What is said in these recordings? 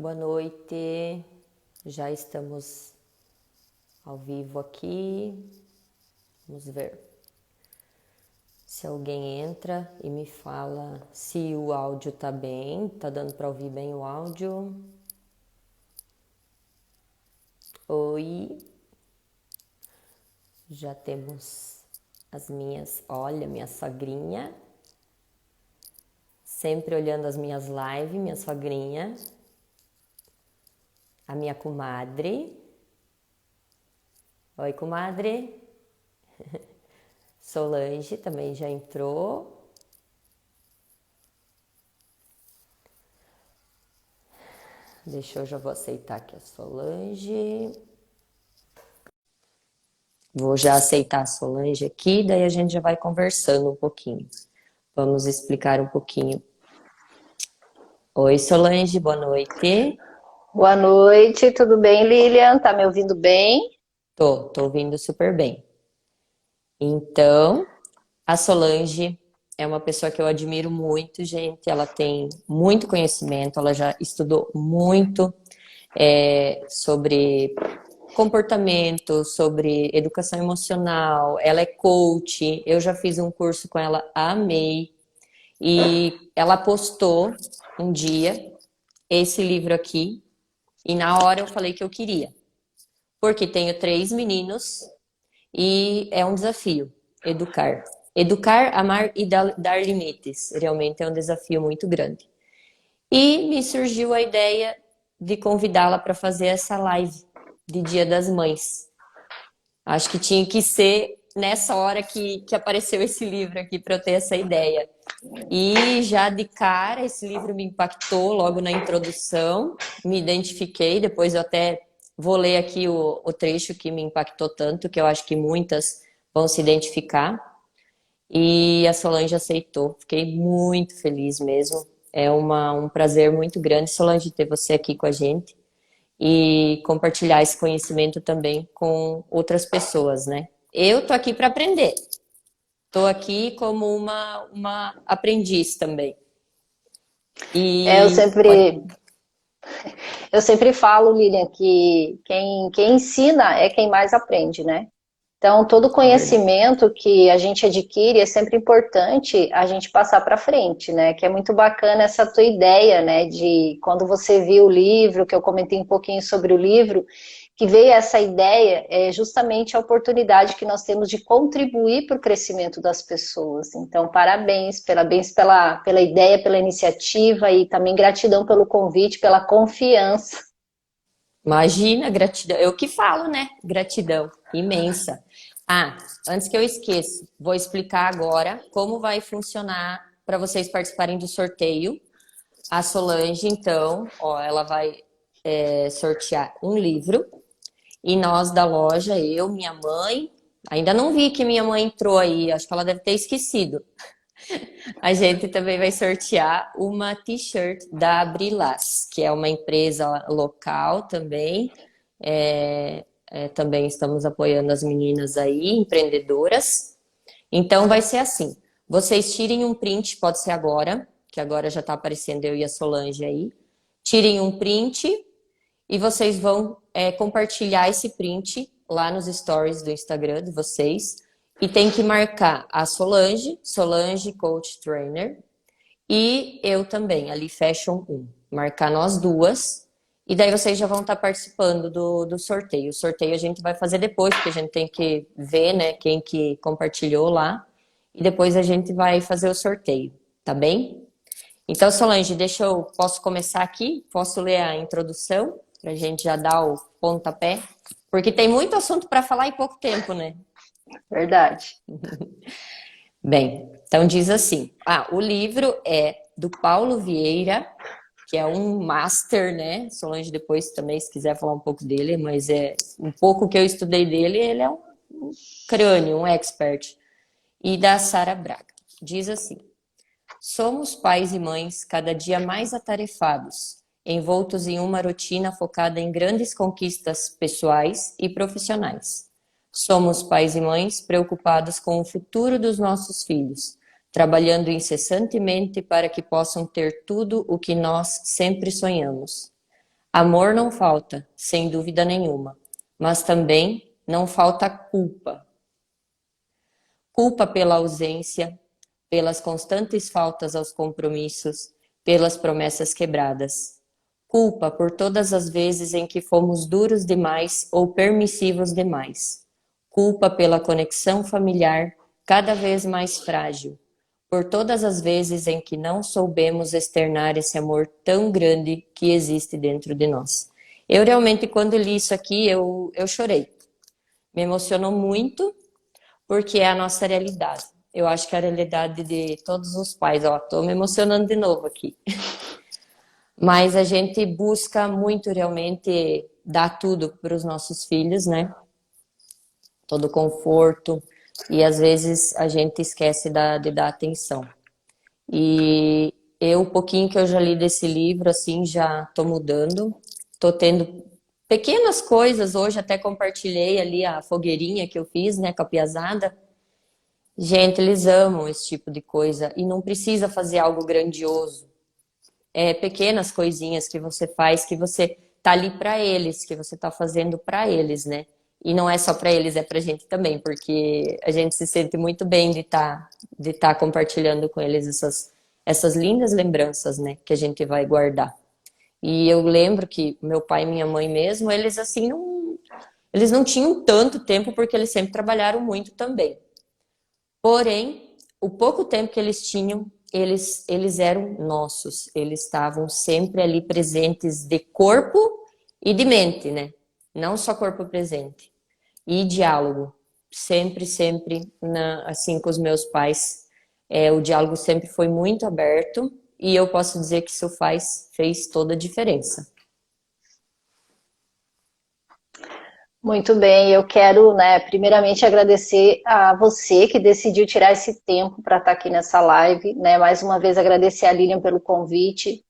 Boa noite, já estamos ao vivo aqui. Vamos ver se alguém entra e me fala se o áudio tá bem, tá dando para ouvir bem o áudio. Oi, já temos as minhas, olha, minha sogrinha, sempre olhando as minhas lives, minha sogrinha. A minha comadre. Oi, comadre. Solange também já entrou. Deixa eu já vou aceitar aqui a Solange. Vou já aceitar a Solange aqui, daí a gente já vai conversando um pouquinho. Vamos explicar um pouquinho. Oi, Solange, boa noite. Boa noite, tudo bem, Lilian? Tá me ouvindo bem? Tô ouvindo super bem. Então, a Solange é uma pessoa que eu admiro muito, gente. Ela tem muito conhecimento, ela já estudou muito sobre comportamento, sobre educação emocional. Ela é coach. Eu já fiz um curso com ela, amei. E ela postou um dia esse livro aqui, e na hora eu falei que eu queria, porque tenho 3 meninos e é um desafio educar. Educar, amar e dar limites. Realmente é um desafio muito grande. E me surgiu a ideia de convidá-la para fazer essa live de Dia das Mães. Acho que tinha que ser nessa hora que apareceu esse livro aqui para eu ter essa ideia. E já de cara, esse livro me impactou logo na introdução, me identifiquei, depois eu até vou ler aqui o trecho que me impactou tanto, que eu acho que muitas vão se identificar. E a Solange aceitou, fiquei muito feliz mesmo. É um prazer muito grande, Solange, ter você aqui com a gente e compartilhar esse conhecimento também com outras pessoas, né? Eu tô aqui para aprender, tô aqui como uma aprendiz também. É, eu E pode. sempre, eu sempre falo, Lilian, que quem ensina é quem mais aprende, né? Então, todo É verdade. conhecimento que a gente adquire é sempre importante a gente passar para frente, né? Que é muito bacana essa tua ideia, né? De quando você viu o livro, que eu comentei um pouquinho sobre o livro, que veio essa ideia, é justamente a oportunidade que nós temos de contribuir para o crescimento das pessoas. Então, parabéns pela ideia, pela iniciativa e também gratidão pelo convite, pela confiança. Imagina, gratidão. Eu que falo, né? Gratidão imensa. Ah, antes que eu esqueça, vou explicar agora como vai funcionar para vocês participarem do sorteio. A Solange, então, ó, ela vai sortear um livro e nós da loja, eu, minha mãe, ainda não vi que minha mãe entrou aí, acho que ela deve ter esquecido. A gente também vai sortear uma t-shirt da Brilás, que é uma empresa local também. Também estamos apoiando as meninas aí, empreendedoras. Então vai ser assim: vocês tirem um print, pode ser agora, que agora já está aparecendo eu e a Solange aí. Tirem um print e vocês vão compartilhar esse print lá nos stories do Instagram de vocês. E tem que marcar a Solange, Solange Coach Trainer, e eu também, ali Fashion 1. Marcar nós duas. E daí vocês já vão estar participando do sorteio. O sorteio a gente vai fazer depois, porque a gente tem que ver, né, quem que compartilhou lá. E depois a gente vai fazer o sorteio, tá bem? Então, Solange, posso começar aqui? Posso ler a introdução? Pra gente já dar o pontapé? Porque tem muito assunto para falar em pouco tempo, né? Verdade. Bem, então diz assim: o livro é do Paulo Vieira, que é um master, né? Solange depois também, se quiser falar um pouco dele, mas é um pouco que eu estudei dele, ele é um crânio, um expert. E da Sara Braga. Diz assim: somos pais e mães cada dia mais atarefados, envoltos em uma rotina focada em grandes conquistas pessoais e profissionais. Somos pais e mães preocupados com o futuro dos nossos filhos, trabalhando incessantemente para que possam ter tudo o que nós sempre sonhamos. Amor não falta, sem dúvida nenhuma, mas também não falta culpa. Culpa pela ausência, pelas constantes faltas aos compromissos, pelas promessas quebradas. Culpa por todas as vezes em que fomos duros demais ou permissivos demais. Culpa pela conexão familiar cada vez mais frágil, por todas as vezes em que não soubemos externar esse amor tão grande que existe dentro de nós. Eu realmente, quando li isso aqui, eu chorei. Me emocionou muito, porque é a nossa realidade. Eu acho que é a realidade de todos os pais. Ó, tô me emocionando de novo aqui. Mas a gente busca muito realmente dar tudo para os nossos filhos, né? Todo conforto. E às vezes a gente esquece de dar atenção. E eu, o pouquinho que eu já li desse livro, assim, já tô mudando. Tô tendo pequenas coisas. Hoje até compartilhei ali a fogueirinha que eu fiz, né, com a piazada. Gente, eles amam esse tipo de coisa e não precisa fazer algo grandioso. É pequenas coisinhas que você faz, que você tá ali para eles, que você tá fazendo para eles, né? E não é só para eles, é pra gente também, porque a gente se sente muito bem de tá compartilhando com eles essas lindas lembranças, né, que a gente vai guardar. E eu lembro que meu pai e minha mãe mesmo, eles não tinham tanto tempo porque eles sempre trabalharam muito também. Porém, o pouco tempo que eles tinham, eles eram nossos. Eles estavam sempre ali presentes de corpo e de mente, né? Não só corpo presente. E diálogo. Sempre, sempre, assim, com os meus pais. O diálogo sempre foi muito aberto. E eu posso dizer que isso fez toda a diferença. Muito bem, eu quero, né, primeiramente agradecer a você que decidiu tirar esse tempo para estar aqui nessa live, né? Mais uma vez agradecer a Lilian pelo convite.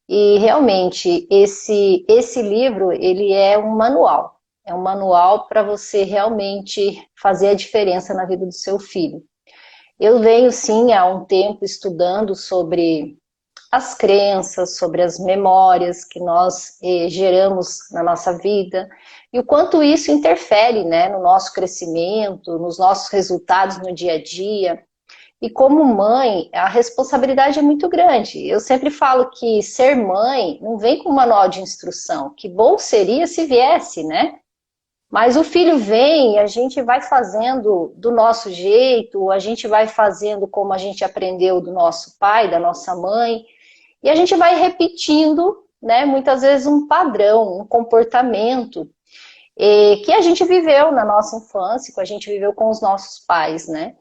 E realmente esse livro, ele é um manual para você realmente fazer a diferença na vida do seu filho. Eu venho sim há um tempo estudando sobre as crenças, sobre as memórias que nós geramos na nossa vida e o quanto isso interfere, né, no nosso crescimento, nos nossos resultados no dia a dia. E como mãe, a responsabilidade é muito grande. Eu sempre falo que ser mãe não vem com manual de instrução. Que bom seria se viesse, né? Mas o filho vem, a gente vai fazendo do nosso jeito, a gente vai fazendo como a gente aprendeu do nosso pai, da nossa mãe, e a gente vai repetindo, né, muitas vezes um padrão, um comportamento que a gente viveu na nossa infância, que a gente viveu com os nossos pais, né?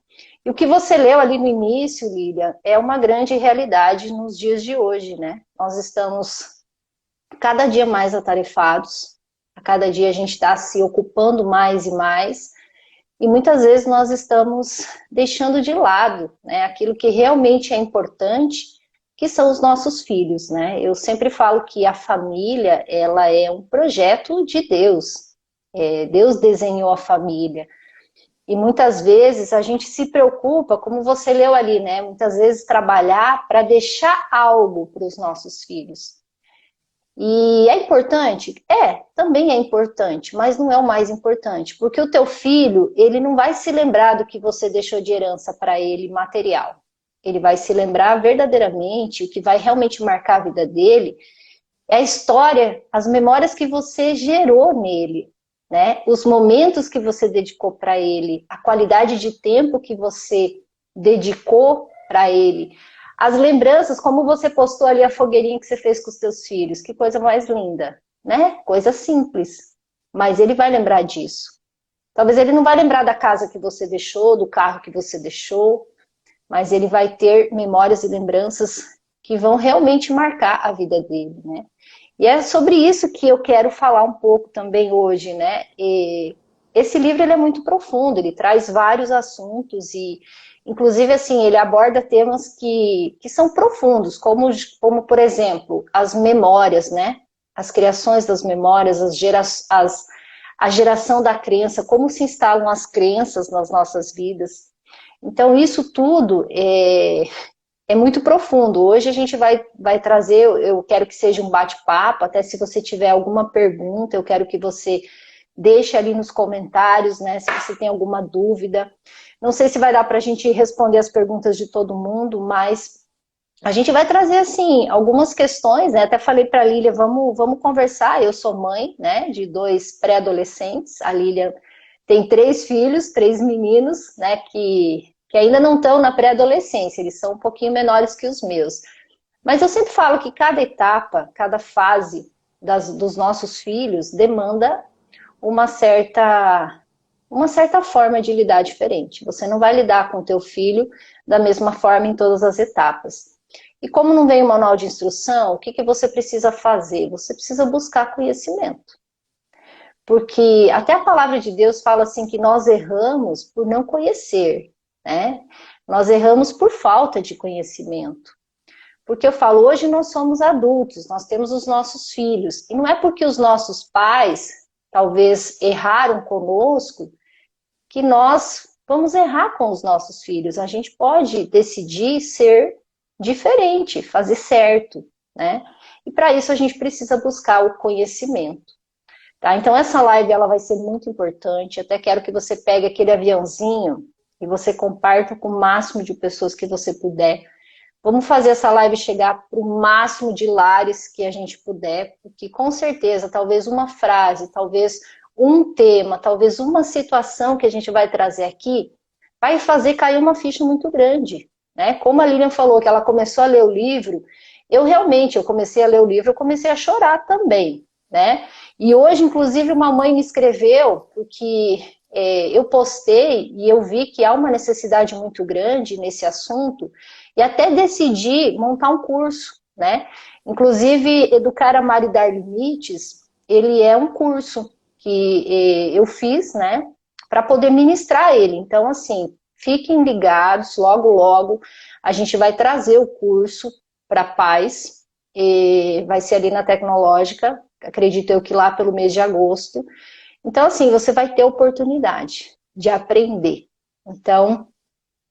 E o que você leu ali no início, Lilian, é uma grande realidade nos dias de hoje, né? Nós estamos cada dia mais atarefados, a cada dia a gente está se ocupando mais e mais, e muitas vezes nós estamos deixando de lado, né, aquilo que realmente é importante, que são os nossos filhos, né? Eu sempre falo que a família, ela é um projeto de Deus. Deus desenhou a família. E muitas vezes a gente se preocupa, como você leu ali, né? Muitas vezes trabalhar para deixar algo para os nossos filhos. E é importante? Também é importante, mas não é o mais importante, porque o teu filho, ele não vai se lembrar do que você deixou de herança para ele material. Ele vai se lembrar verdadeiramente, o que vai realmente marcar a vida dele é a história, as memórias que você gerou nele, né? Os momentos que você dedicou para ele, a qualidade de tempo que você dedicou para ele, as lembranças, como você postou ali a fogueirinha que você fez com os seus filhos, que coisa mais linda, né? Coisa simples, mas ele vai lembrar disso. Talvez ele não vai lembrar da casa que você deixou, do carro que você deixou, mas ele vai ter memórias e lembranças que vão realmente marcar a vida dele, né? E é sobre isso que eu quero falar um pouco também hoje, né? Esse livro ele é muito profundo, ele traz vários assuntos e, inclusive, assim, ele aborda temas que são profundos, como, por exemplo, as memórias, né? As criações das memórias, a geração da crença, como se instalam as crenças nas nossas vidas. Então, isso tudo é é muito profundo. Hoje a gente vai trazer, eu quero que seja um bate-papo, até se você tiver alguma pergunta, eu quero que você deixe ali nos comentários, né, se você tem alguma dúvida. Não sei se vai dar para a gente responder as perguntas de todo mundo, mas a gente vai trazer, assim, algumas questões, né, até falei para a Lília, vamos conversar, eu sou mãe, né, de 2 pré-adolescentes, a Lília tem 3 filhos, 3 meninos, né, que ainda não estão na pré-adolescência, eles são um pouquinho menores que os meus. Mas eu sempre falo que cada etapa, cada fase dos nossos filhos demanda uma certa forma de lidar diferente. Você não vai lidar com o teu filho da mesma forma em todas as etapas. E como não vem o manual de instrução, o que, que você precisa fazer? Você precisa buscar conhecimento. Porque até a palavra de Deus fala assim que nós erramos por não conhecer, né? Nós erramos por falta de conhecimento. Porque eu falo, hoje nós somos adultos, nós temos os nossos filhos. E não é porque os nossos pais, talvez, erraram conosco, que nós vamos errar com os nossos filhos. A gente pode decidir ser diferente, fazer certo, né? E para isso a gente precisa buscar o conhecimento. Tá? Então essa live ela vai ser muito importante. Até quero que você pegue aquele aviãozinho e você comparta com o máximo de pessoas que você puder. Vamos fazer essa live chegar para o máximo de lares que a gente puder, porque com certeza, talvez uma frase, talvez um tema, talvez uma situação que a gente vai trazer aqui, vai fazer cair uma ficha muito grande, né? Como a Lilian falou, que ela começou a ler o livro, eu comecei a ler o livro, eu comecei a chorar também, né? E hoje, inclusive, uma mãe me escreveu, porque eu postei e eu vi que há uma necessidade muito grande nesse assunto, e até decidi montar um curso, né? Inclusive, Educar, Amar e Dar Limites, ele é um curso que eu fiz, né? Para poder ministrar ele. Então, assim, fiquem ligados, logo, logo, a gente vai trazer o curso para pais, e vai ser ali na Tecnológica, acredito eu que lá pelo mês de agosto. Então, assim, você vai ter oportunidade de aprender. Então,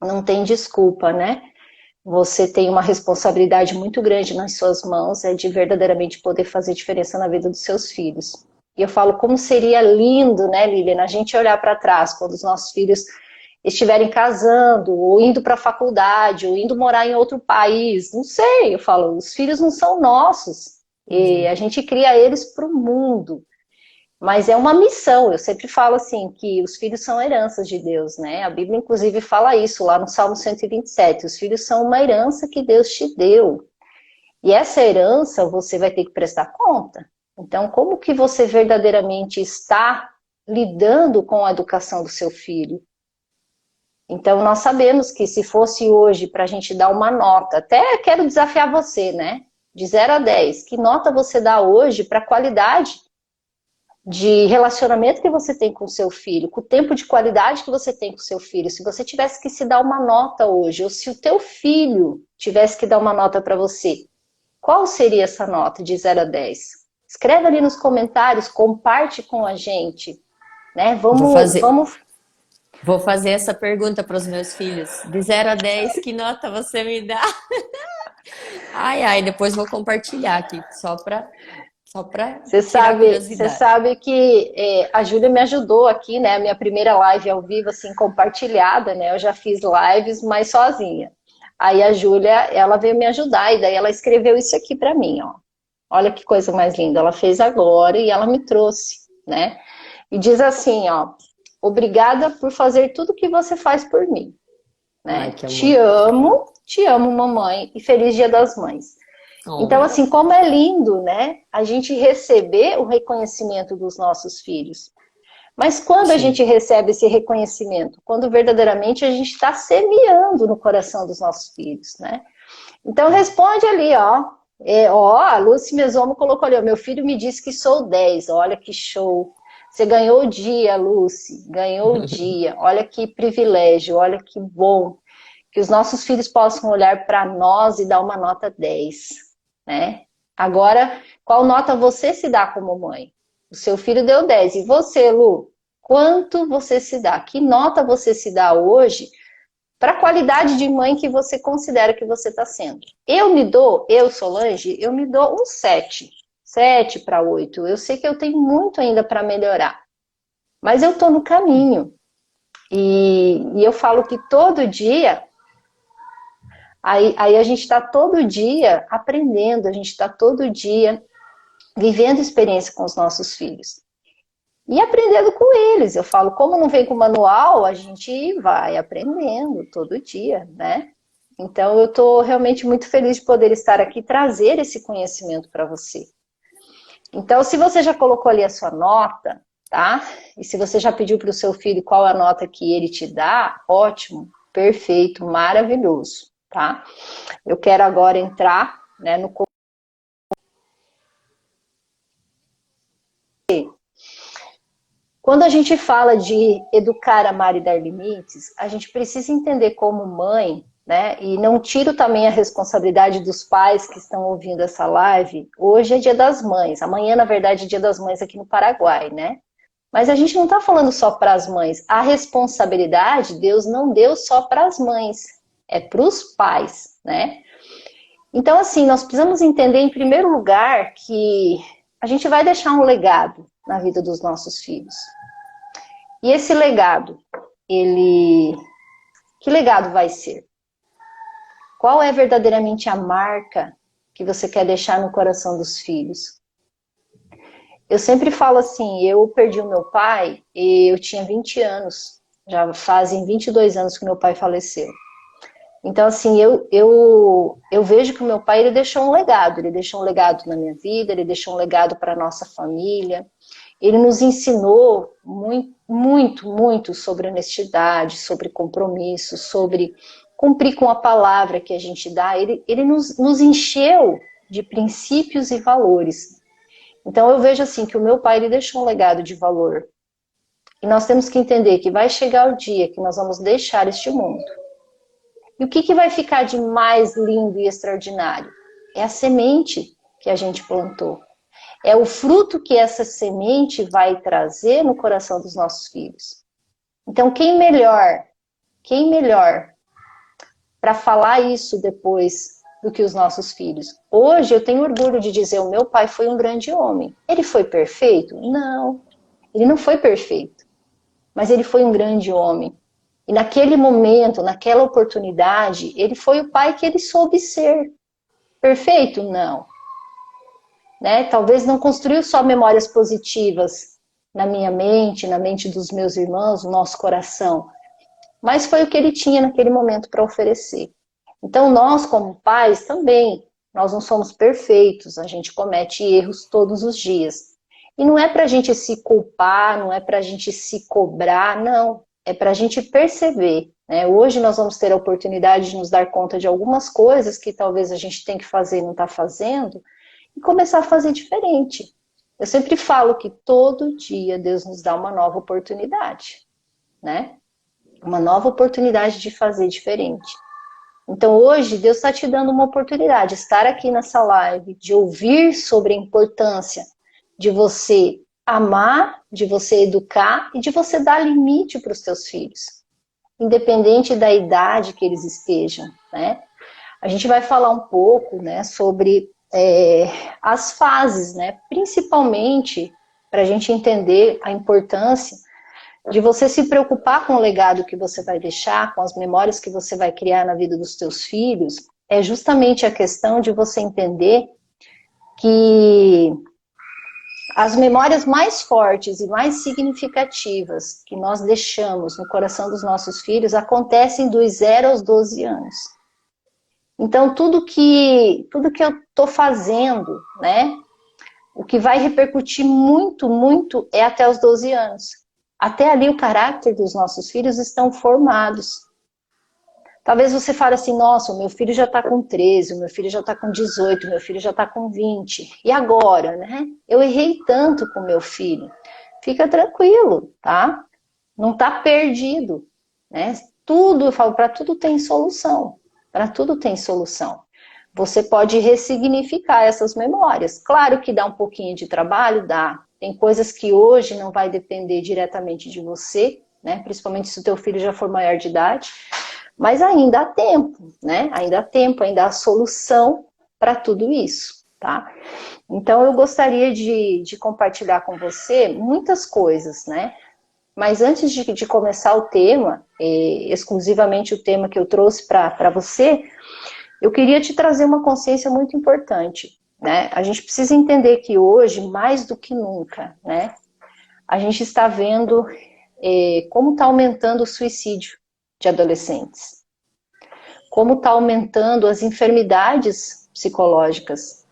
não tem desculpa, né? Você tem uma responsabilidade muito grande nas suas mãos, é de verdadeiramente poder fazer diferença na vida dos seus filhos. E eu falo, como seria lindo, né, Lilian, a gente olhar para trás, quando os nossos filhos estiverem casando, ou indo para a faculdade, ou indo morar em outro país, não sei, eu falo, os filhos não são nossos, e a gente cria eles para o mundo. Mas é uma missão, eu sempre falo assim, que os filhos são heranças de Deus, né? A Bíblia, inclusive, fala isso lá no Salmo 127, os filhos são uma herança que Deus te deu. E essa herança você vai ter que prestar conta. Então, como que você verdadeiramente está lidando com a educação do seu filho? Então, nós sabemos que se fosse hoje para a gente dar uma nota, até quero desafiar você, né? De 0 a 10, que nota você dá hoje para a qualidade de relacionamento que você tem com o seu filho, com o tempo de qualidade que você tem com o seu filho? Se você tivesse que se dar uma nota hoje, ou se o teu filho tivesse que dar uma nota para você, qual seria essa nota de 0 a 10? Escreve ali nos comentários, comparte com a gente, né? Vou fazer essa pergunta para os meus filhos. De 0 a 10, que nota você me dá? Ai, ai, depois vou compartilhar aqui, só para tirar a Você curiosidade. sabe que a Júlia me ajudou aqui, né? A minha primeira live ao vivo, assim, compartilhada, né? Eu já fiz lives, mas sozinha. Aí a Júlia, ela veio me ajudar, e daí ela escreveu isso aqui para mim, ó. Olha que coisa mais linda. Ela fez agora e ela me trouxe, né? E diz assim, ó. Obrigada por fazer tudo que você faz por mim, Ai, né? que amor. Te amo, mamãe, e feliz Dia das Mães. Então, Oh, assim, como é lindo, né? A gente receber o reconhecimento dos nossos filhos. Mas quando a sim. gente recebe esse reconhecimento? Quando verdadeiramente a gente está semeando no coração dos nossos filhos, né? Então, responde ali, ó. A Lúcia Mesomo colocou ali, ó, meu filho me disse que sou 10. Olha que show. Você ganhou o dia, Lúcia. Ganhou o dia. Olha que privilégio, olha que bom. Que os nossos filhos possam olhar para nós e dar uma nota 10. Né? Agora, qual nota você se dá como mãe? O seu filho deu 10. E você, Lu? Quanto você se dá? Que nota você se dá hoje para a qualidade de mãe que você considera que você está sendo. Solange, eu me dou um 7 para 8. Eu sei que eu tenho muito ainda para melhorar, mas eu estou no caminho. E eu falo que todo dia, aí a gente está todo dia aprendendo, a gente está todo dia vivendo experiência com os nossos filhos. E aprendendo com eles. Eu falo, como não vem com manual, a gente vai aprendendo todo dia, né? Então, eu estou realmente muito feliz de poder estar aqui e trazer esse conhecimento para você. Então, se você já colocou ali a sua nota, tá? E se você já pediu para o seu filho qual a nota que ele te dá, ótimo, perfeito, maravilhoso, tá? Eu quero agora entrar, né, no... Quando a gente fala de educar, amar e dar limites, a gente precisa entender como mãe, né? E não tiro também a responsabilidade dos pais que estão ouvindo essa live. Hoje é Dia das Mães, amanhã, na verdade, é Dia das Mães aqui no Paraguai, né? Mas a gente não está falando só para as mães. A responsabilidade, Deus não deu só para as mães, é para os pais, né? Então, assim, nós precisamos entender, em primeiro lugar, que a gente vai deixar um legado na vida dos nossos filhos. E esse legado, que legado vai ser? Qual é verdadeiramente a marca que você quer deixar no coração dos filhos? Eu sempre falo assim, eu perdi o meu pai e eu tinha 20 anos. Já fazem 22 anos que meu pai faleceu. Então, assim, eu vejo que o meu pai, ele deixou um legado. Ele deixou um legado na minha vida, ele deixou um legado para a nossa família. Ele nos ensinou muito, muito, muito sobre honestidade, sobre compromisso, sobre cumprir com a palavra que a gente dá. Ele nos encheu de princípios e valores. Então eu vejo assim que o meu pai, ele deixou um legado de valor. E nós temos que entender que vai chegar o dia que nós vamos deixar este mundo. E o que vai ficar de mais lindo e extraordinário? É a semente que a gente plantou. É o fruto que essa semente vai trazer no coração dos nossos filhos. Então, quem melhor para falar isso depois do que os nossos filhos? Hoje eu tenho orgulho de dizer, o meu pai foi um grande homem. Ele foi perfeito? Não, ele não foi perfeito. Mas ele foi um grande homem. E naquele momento, naquela oportunidade, ele foi o pai que ele soube ser. Perfeito? Não. Né? Talvez não construiu só memórias positivas na minha mente, na mente dos meus irmãos, no nosso coração, mas foi o que ele tinha naquele momento para oferecer. Então nós, como pais, também, nós não somos perfeitos, a gente comete erros todos os dias. E não é para a gente se culpar, não é para a gente se cobrar, não. É para a gente perceber. Né? Hoje nós vamos ter a oportunidade de nos dar conta de algumas coisas que talvez a gente tem que fazer e não está fazendo, e começar a fazer diferente. Eu sempre falo que todo dia Deus nos dá uma nova oportunidade, né? Uma nova oportunidade de fazer diferente. Então hoje Deus está te dando uma oportunidade de estar aqui nessa live, de ouvir sobre a importância de você amar, de você educar e de você dar limite para os seus filhos, independente da idade que eles estejam, né? A gente vai falar um pouco, né, sobre as fases, né? Principalmente para a gente entender a importância de você se preocupar com o legado que você vai deixar, com as memórias que você vai criar na vida dos teus filhos, é justamente a questão de você entender que as memórias mais fortes e mais significativas que nós deixamos no coração dos nossos filhos acontecem dos 0 aos 12 anos. Então, tudo que eu estou fazendo, né, o que vai repercutir muito, muito é até os 12 anos. Até ali o caráter dos nossos filhos estão formados. Talvez você fale assim, nossa, o meu filho já está com 13, o meu filho já está com 18, o meu filho já está com 20. E agora, né? Eu errei tanto com meu filho. Fica tranquilo, tá? Não está perdido, né? Tudo, eu falo, para tudo tem solução. Para tudo tem solução. Você pode ressignificar essas memórias. Claro que dá um pouquinho de trabalho, dá. Tem coisas que hoje não vai depender diretamente de você, né? Principalmente se o teu filho já for maior de idade. Mas ainda há tempo, né? Ainda há tempo, ainda há solução para tudo isso, tá? Então eu gostaria de compartilhar com você muitas coisas, né? Mas antes de começar o tema, exclusivamente o tema que eu trouxe para você, eu queria te trazer uma consciência muito importante, né? A gente precisa entender que hoje, mais do que nunca, né? A gente está vendo como está aumentando o suicídio de adolescentes, como está aumentando as enfermidades psicológicas,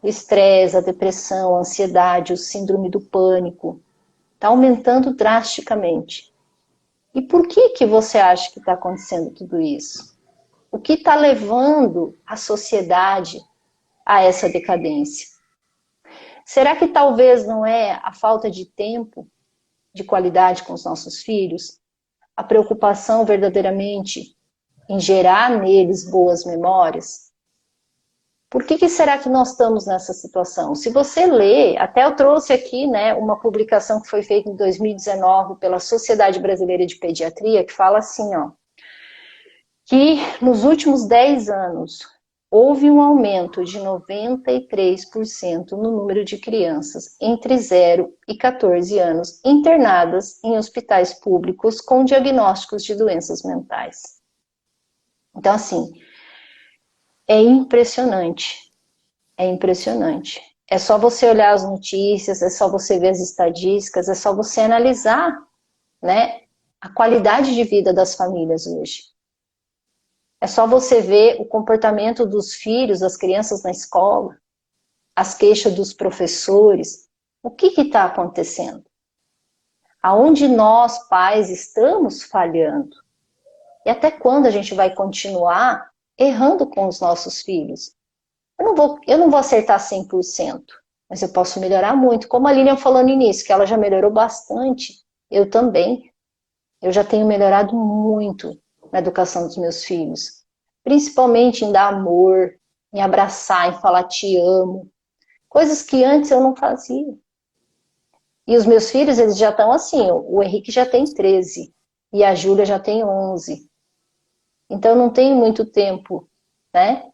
o estresse, a depressão, a ansiedade, o síndrome do pânico, está aumentando drasticamente. E por que você acha que está acontecendo tudo isso? O que está levando a sociedade a essa decadência? Será que talvez não é a falta de tempo, de qualidade com os nossos filhos? A preocupação verdadeiramente em gerar neles boas memórias? Por que será que nós estamos nessa situação? Se você ler, até eu trouxe aqui, né, uma publicação que foi feita em 2019 pela Sociedade Brasileira de Pediatria, que fala assim, ó, que nos últimos 10 anos houve um aumento de 93% no número de crianças entre 0 e 14 anos internadas em hospitais públicos com diagnósticos de doenças mentais. Então, assim, é impressionante. É impressionante. É só você olhar as notícias, é só você ver as estadísticas, é só você analisar, né, a qualidade de vida das famílias hoje. É só você ver o comportamento dos filhos, das crianças na escola, as queixas dos professores. O que está acontecendo? Aonde nós, pais, estamos falhando? E até quando a gente vai continuar errando com os nossos filhos? Eu não vou acertar 100%, mas eu posso melhorar muito. Como a Lilian falou no início, que ela já melhorou bastante, eu também. Eu já tenho melhorado muito na educação dos meus filhos. Principalmente em dar amor, em abraçar, em falar te amo. Coisas que antes eu não fazia. E os meus filhos, eles já estão assim, o Henrique já tem 13 e a Júlia já tem 11. Então não tem muito tempo, né?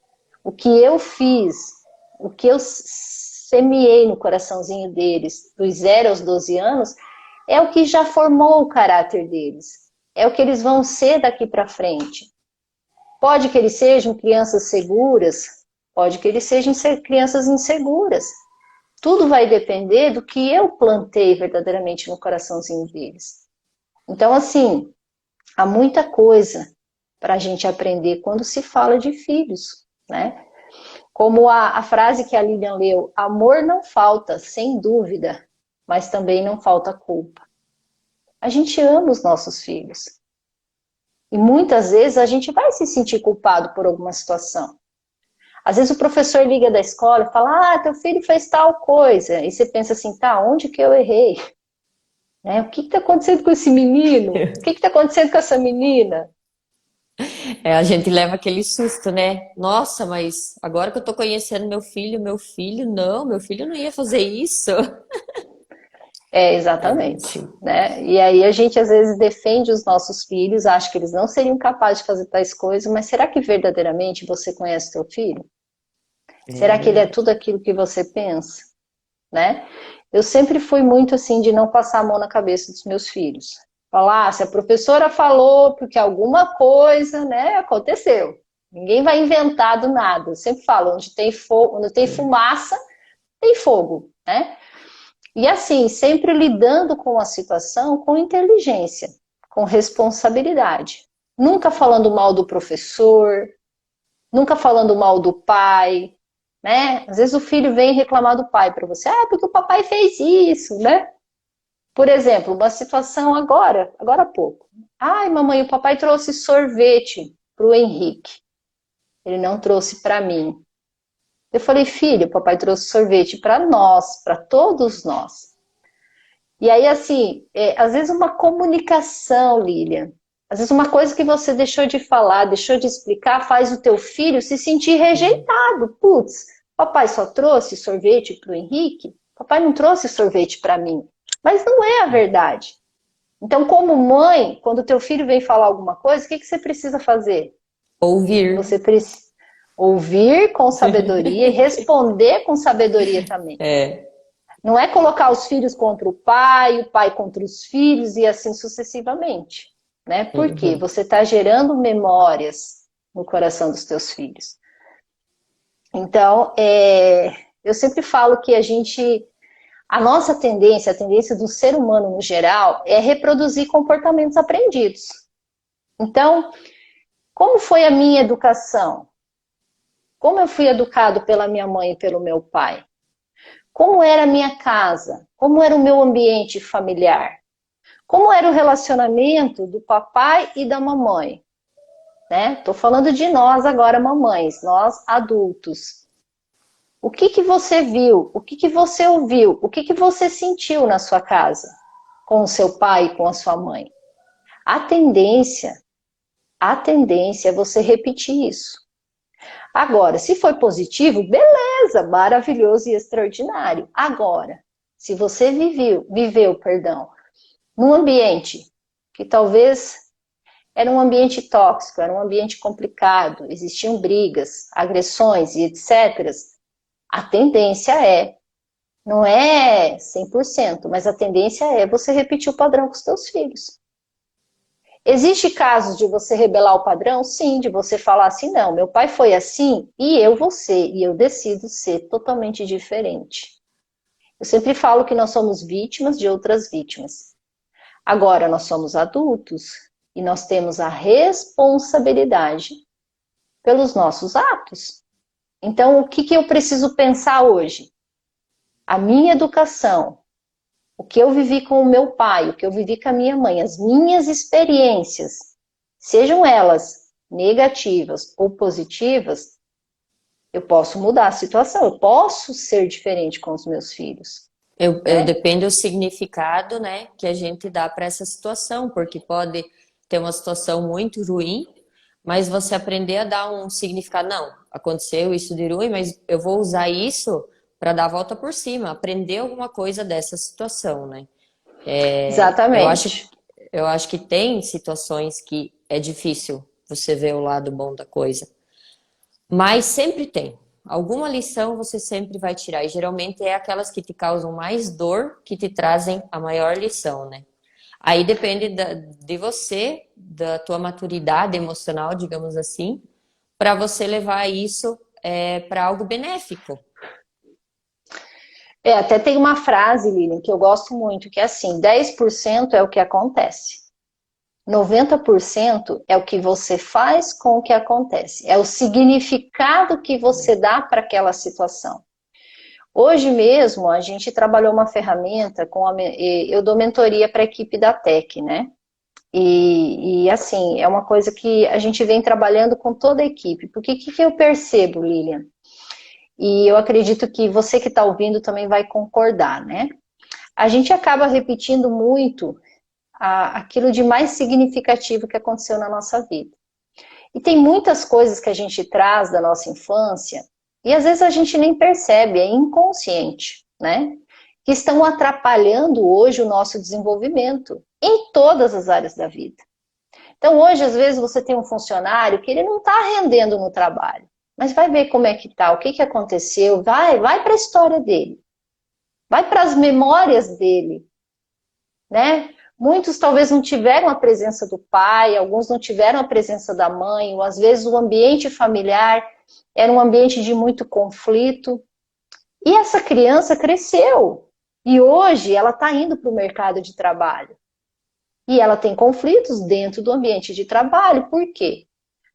O que eu fiz, o que eu semeei no coraçãozinho deles, dos 0 aos 12 anos, é o que já formou o caráter deles. É o que eles vão ser daqui para frente. Pode que eles sejam crianças seguras, pode que eles sejam crianças inseguras. Tudo vai depender do que eu plantei verdadeiramente no coraçãozinho deles. Então, assim, há muita coisa para a gente aprender quando se fala de filhos, né? Como a frase que a Lilian leu, amor não falta, sem dúvida, mas também não falta culpa. A gente ama os nossos filhos. E muitas vezes a gente vai se sentir culpado por alguma situação. Às vezes o professor liga da escola e fala, teu filho fez tal coisa. E você pensa assim, tá, onde que eu errei? Né? O que está acontecendo com esse menino? O que está acontecendo com essa menina? A gente leva aquele susto, né? Nossa, mas agora que eu tô conhecendo meu filho não ia fazer isso. Exatamente. Sim. Né? E aí a gente às vezes defende os nossos filhos, acha que eles não seriam capazes de fazer tais coisas, mas será que verdadeiramente você conhece teu filho? Será que ele é tudo aquilo que você pensa? Né? Eu sempre fui muito assim de não passar a mão na cabeça dos meus filhos. Falar, se a professora falou porque alguma coisa, né, aconteceu. Ninguém vai inventar do nada. Eu sempre falo, onde tem fogo, onde tem fumaça, tem fogo, né? E assim, sempre lidando com a situação com inteligência, com responsabilidade. Nunca falando mal do professor, nunca falando mal do pai, né? Às vezes o filho vem reclamar do pai para você, porque o papai fez isso, né? Por exemplo, uma situação agora há pouco. Mamãe, o papai trouxe sorvete para o Henrique. Ele não trouxe para mim. Eu falei, filho, o papai trouxe sorvete para nós, para todos nós. E aí, assim, às vezes uma comunicação, Lilian, às vezes uma coisa que você deixou de falar, deixou de explicar, faz o teu filho se sentir rejeitado. Putz, papai só trouxe sorvete para o Henrique, papai não trouxe sorvete para mim. Mas não é a verdade. Então, como mãe, quando o teu filho vem falar alguma coisa, o que que você precisa fazer? Ouvir. Você precisa ouvir com sabedoria e responder com sabedoria também. É. Não é colocar os filhos contra o pai contra os filhos e assim sucessivamente, né? Porque Uhum. você está gerando memórias no coração dos teus filhos. Então, eu sempre falo que a nossa tendência, a tendência do ser humano no geral, é reproduzir comportamentos aprendidos. Então, como foi a minha educação? Como eu fui educado pela minha mãe e pelo meu pai? Como era a minha casa? Como era o meu ambiente familiar? Como era o relacionamento do papai e da mamãe? Né? Tô falando de nós agora, mamães, nós adultos. O que que você viu? O que que você ouviu? O que que você sentiu na sua casa com o seu pai e com a sua mãe? A tendência, a tendência é você repetir isso. Agora, se foi positivo, beleza, maravilhoso e extraordinário. Agora, se você viveu, num ambiente que talvez era um ambiente tóxico, era um ambiente complicado, existiam brigas, agressões e etc., a tendência não é 100%, mas a tendência é você repetir o padrão com os seus filhos. Existe casos de você rebelar o padrão? Sim, de você falar assim, não, meu pai foi assim e eu vou ser, e eu decido ser totalmente diferente. Eu sempre falo que nós somos vítimas de outras vítimas. Agora, nós somos adultos e nós temos a responsabilidade pelos nossos atos. Então, o que que eu preciso pensar hoje? A minha educação, o que eu vivi com o meu pai, o que eu vivi com a minha mãe, as minhas experiências, sejam elas negativas ou positivas, eu posso mudar a situação, eu posso ser diferente com os meus filhos, Eu né? depende do significado, né, que a gente dá para essa situação, porque pode ter uma situação muito ruim, mas você aprender a dar um significado, não, aconteceu isso de ruim, mas eu vou usar isso para dar a volta por cima, aprender alguma coisa dessa situação, né? Eu acho, Exatamente. eu acho que tem situações que é difícil você ver o lado bom da coisa, mas sempre tem. Alguma lição você sempre vai tirar. E geralmente é aquelas que te causam mais dor que te trazem a maior lição, né? Aí depende de você, da tua maturidade emocional, digamos assim, para você levar isso para algo benéfico. Até tem uma frase, Lilian, que eu gosto muito, que é assim, 10% é o que acontece. 90% é o que você faz com o que acontece. É o significado que você dá para aquela situação. Hoje mesmo, a gente trabalhou uma ferramenta eu dou mentoria para a equipe da Tech, né? Assim, é uma coisa que a gente vem trabalhando com toda a equipe. Porque o que eu percebo, Lilian? E eu acredito que você que está ouvindo também vai concordar, né? A gente acaba repetindo muito aquilo de mais significativo que aconteceu na nossa vida. E tem muitas coisas que a gente traz da nossa infância e às vezes a gente nem percebe, é inconsciente, né? Que estão atrapalhando hoje o nosso desenvolvimento em todas as áreas da vida. Então hoje, às vezes, você tem um funcionário que ele não está rendendo no trabalho, mas vai ver como é que tá, o que que aconteceu, vai para a história dele, vai para as memórias dele, né? Muitos talvez não tiveram a presença do pai, alguns não tiveram a presença da mãe, ou às vezes o ambiente familiar era um ambiente de muito conflito. E essa criança cresceu. E hoje ela está indo para o mercado de trabalho. E ela tem conflitos dentro do ambiente de trabalho. Por quê?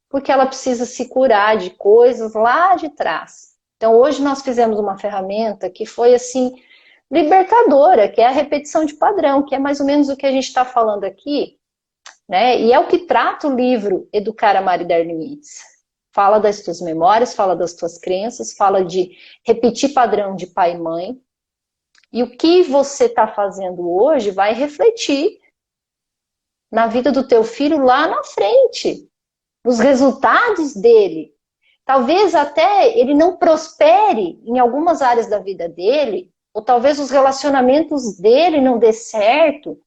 Porque ela precisa se curar de coisas lá de trás. Então hoje nós fizemos uma ferramenta que foi assim libertadora, que é a repetição de padrão, que é mais ou menos o que a gente está falando aqui, né? E é o que trata o livro Educar, Amar e Dar Limites. Fala das tuas memórias, fala das tuas crenças, fala de repetir padrão de pai e mãe. E o que você está fazendo hoje vai refletir na vida do teu filho lá na frente, nos resultados dele. Talvez até ele não prospere em algumas áreas da vida dele, ou talvez os relacionamentos dele não dê certo,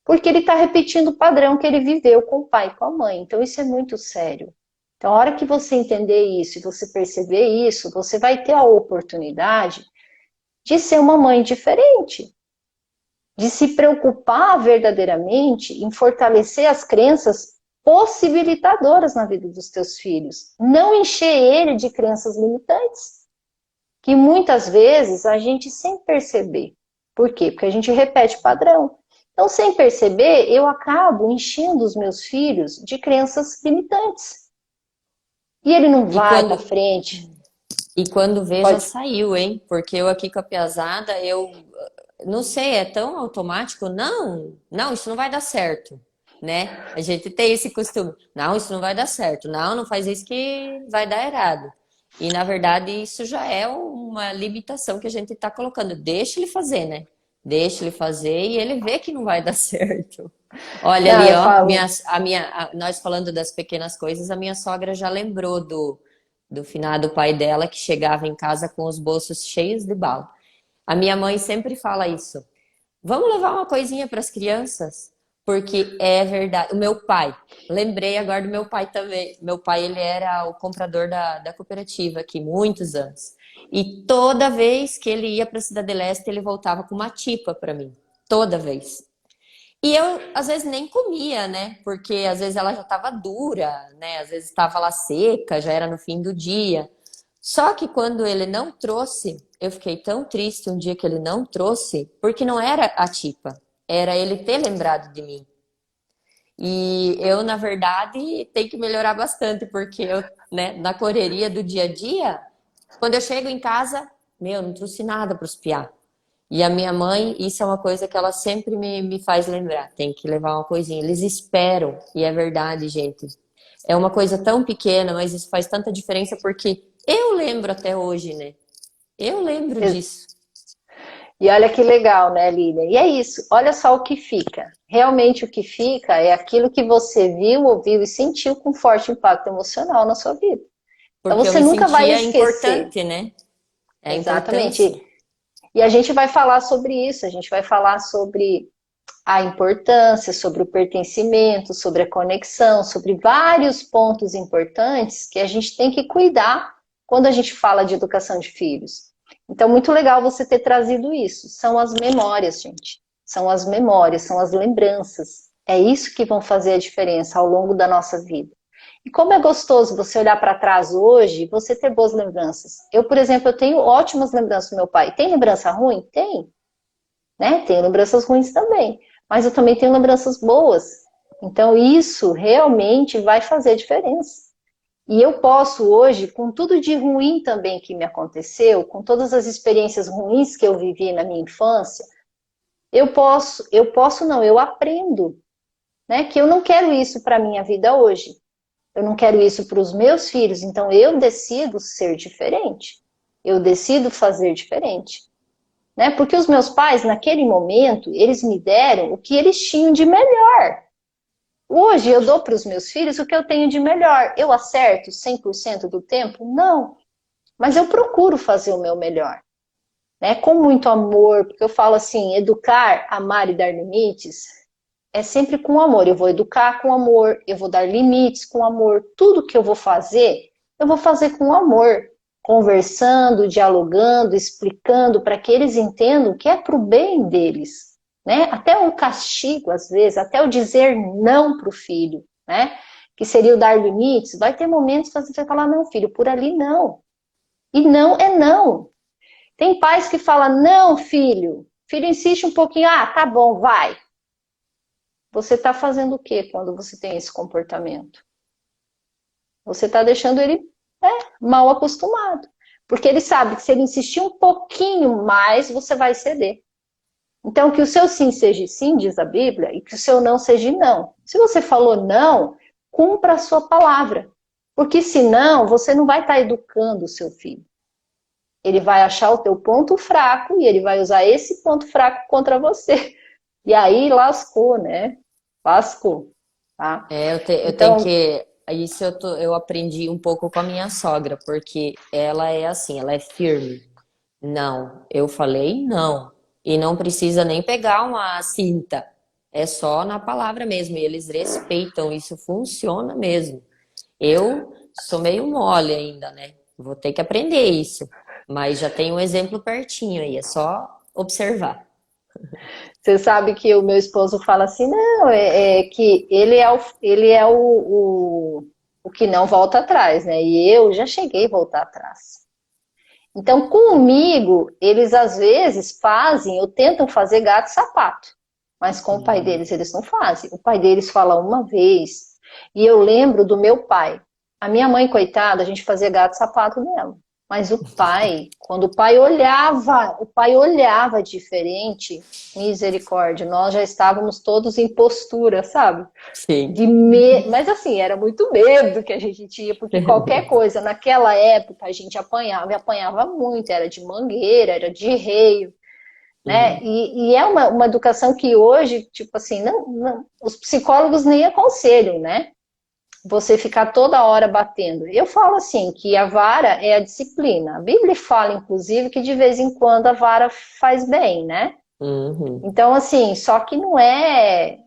porque ele está repetindo o padrão que ele viveu com o pai e com a mãe. Então, isso é muito sério. Então, a hora que você entender isso e você perceber isso, você vai ter a oportunidade de ser uma mãe diferente, de se preocupar verdadeiramente em fortalecer as crenças possibilitadoras na vida dos teus filhos. Não encher ele de crenças limitantes, que muitas vezes a gente sem perceber. Por quê? Porque a gente repete padrão. Então, sem perceber, eu acabo enchendo os meus filhos de crenças limitantes. E ele não E vai para quando, frente. e quando vê, já Pode. saiu, hein? Porque eu aqui com a piazada, eu não sei, é tão automático. Não, não, isso não vai dar certo, né? A gente tem esse costume. Não, isso não vai dar certo. Não, não faz isso que vai dar errado. E na verdade, isso já é uma limitação que a gente está colocando. Deixa ele fazer, né? Deixa ele fazer e ele vê que não vai dar certo. Olha Não, ali, eu ó, falo. nós falando das pequenas coisas, a minha sogra já lembrou do finado pai dela que chegava em casa com os bolsos cheios de bala. A minha mãe sempre fala isso. Vamos levar uma coisinha para as crianças? Porque é verdade. O meu pai, lembrei agora do meu pai também. Meu pai, ele era o comprador da cooperativa aqui, muitos anos. E toda vez que ele ia para a Cidade Leste, ele voltava com uma tipa para mim. Toda vez. E eu, às vezes, nem comia, né? Porque às vezes ela já estava dura, né? Às vezes estava lá seca, já era no fim do dia. Só que quando ele não trouxe, eu fiquei tão triste um dia que ele não trouxe, porque não era a tipa, era ele ter lembrado de mim. E eu, na verdade, tenho que melhorar bastante, porque eu, né, na correria do dia a dia, quando eu chego em casa, meu, não trouxe nada para os piá. E a minha mãe, isso é uma coisa que ela sempre me faz lembrar. Tem que levar uma coisinha. Eles esperam. E é verdade, gente. É uma coisa tão pequena, mas isso faz tanta diferença porque eu lembro até hoje, né? Eu lembro disso. E olha que legal, né, Lilian? E é isso, olha só o que fica. Realmente o que fica é aquilo que você viu, ouviu e sentiu com forte impacto emocional na sua vida. Então Porque eu você me nunca vai sentia esquecer. importante, né? É a importância. Exatamente. E a gente vai falar sobre isso, a gente vai falar sobre a importância, sobre o pertencimento, sobre a conexão, sobre vários pontos importantes que a gente tem que cuidar quando a gente fala de educação de filhos. Então, muito legal você ter trazido isso. São as memórias, gente. São as memórias, são as lembranças. É isso que vão fazer a diferença ao longo da nossa vida. E como é gostoso você olhar para trás hoje e você ter boas lembranças. Eu, por exemplo, eu tenho ótimas lembranças do meu pai. Tem lembrança ruim? Tem, né? Tenho lembranças ruins também, mas eu também tenho lembranças boas. Então isso realmente vai fazer diferença. E eu posso hoje, com tudo de ruim também que me aconteceu, com todas as experiências ruins que eu vivi na minha infância, eu posso não, eu aprendo, né? Que eu não quero isso para minha vida hoje. Eu não quero isso para os meus filhos, então eu decido ser diferente. Eu decido fazer diferente. Né? Porque os meus pais, naquele momento, eles me deram o que eles tinham de melhor. Hoje eu dou para os meus filhos o que eu tenho de melhor. Eu acerto 100% do tempo? Não. Mas eu procuro fazer o meu melhor. Né? Com muito amor, porque eu falo assim, educar, amar e dar limites é sempre com amor. Eu vou educar com amor, eu vou dar limites com amor. Tudo que eu vou fazer com amor, conversando, dialogando, explicando para que eles entendam que é para o bem deles, né? Até um castigo, às vezes, até o dizer não para o filho, né? Que seria o dar limites. Vai ter momentos que você vai falar, não, filho, por ali não. E não é não. Tem pais que falam, não, filho. Filho insiste um pouquinho, ah, tá bom, vai. Você está fazendo o que quando você tem esse comportamento? Você está deixando ele mal acostumado. Porque ele sabe que se ele insistir um pouquinho mais, você vai ceder. Então, que o seu sim seja sim, diz a Bíblia, e que o seu não seja não. Se você falou não, cumpra a sua palavra. Porque senão, você não vai estar educando o seu filho. Ele vai achar o teu ponto fraco e ele vai usar esse ponto fraco contra você. E aí lascou, né? Lascou, tá? Eu tenho Então, que. Isso eu aprendi um pouco com a minha sogra, porque ela é assim, ela é firme. Não, eu falei não. E não precisa nem pegar uma cinta. É só na palavra mesmo, e eles respeitam, isso funciona mesmo. Eu sou meio mole ainda, né? Vou ter que aprender isso, mas já tem um exemplo pertinho aí, é só observar. Você sabe que o meu esposo fala assim, não, é que ele é o que não volta atrás, né? E eu já cheguei a voltar atrás. Então, comigo, eles às vezes fazem ou tentam fazer gato e sapato, mas com o pai Hum. deles eles não fazem. O pai deles fala uma vez, e eu lembro do meu pai. A minha mãe, coitada, a gente fazia gato e sapato nela. Mas o pai, quando o pai olhava diferente, misericórdia, nós já estávamos todos em postura, sabe? Sim. Mas assim, era muito medo que a gente tinha, porque qualquer coisa naquela época a gente apanhava e apanhava muito, era de mangueira, era de reio, né? Uhum. E é uma educação que hoje, tipo assim, os psicólogos nem aconselham, né? Você ficar toda hora batendo. Eu falo assim, que a vara é a disciplina. A Bíblia fala, inclusive, que de vez em quando a vara faz bem, né? Uhum. Então, assim, só que não é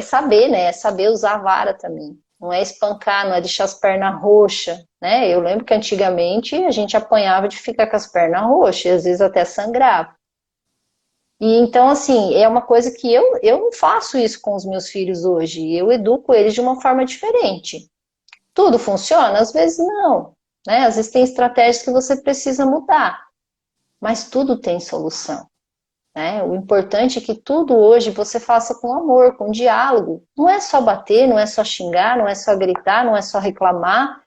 saber, né? É saber usar a vara também. Não é espancar, não é deixar as pernas roxas, né? Eu lembro que antigamente a gente apanhava de ficar com as pernas roxas, e às vezes até sangrava. E então, assim, é uma coisa que eu não faço isso com os meus filhos hoje. Eu educo eles de uma forma diferente. Tudo funciona? Às vezes não, né? Às vezes tem estratégias que você precisa mudar, mas tudo tem solução. Né? O importante é que tudo hoje você faça com amor, com diálogo. Não é só bater, não é só xingar, não é só gritar, não é só reclamar.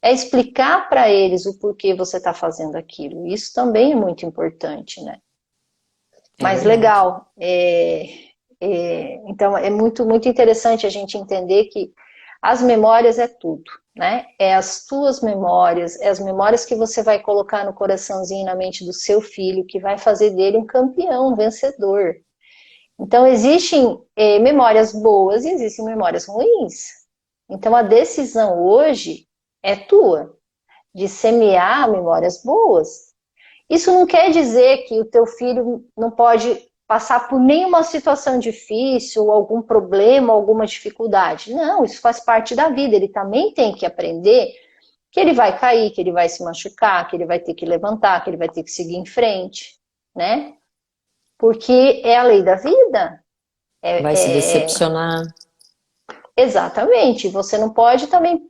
É explicar para eles o porquê você está fazendo aquilo. Isso também é muito importante, né? É Mas verdade. legal. Então é muito, muito interessante a gente entender que as memórias é tudo, né? É as tuas memórias, é as memórias que você vai colocar no coraçãozinho, e na mente do seu filho, que vai fazer dele um campeão, um vencedor. Então, existem memórias boas e existem memórias ruins. Então, a decisão hoje é tua, de semear memórias boas. Isso não quer dizer que o teu filho não pode passar por nenhuma situação difícil, algum problema, alguma dificuldade. Não, isso faz parte da vida. Ele também tem que aprender que ele vai cair, que ele vai se machucar, que ele vai ter que levantar, que ele vai ter que seguir em frente, né? Porque é a lei da vida. Vai se É, é, decepcionar. Exatamente. Você não pode também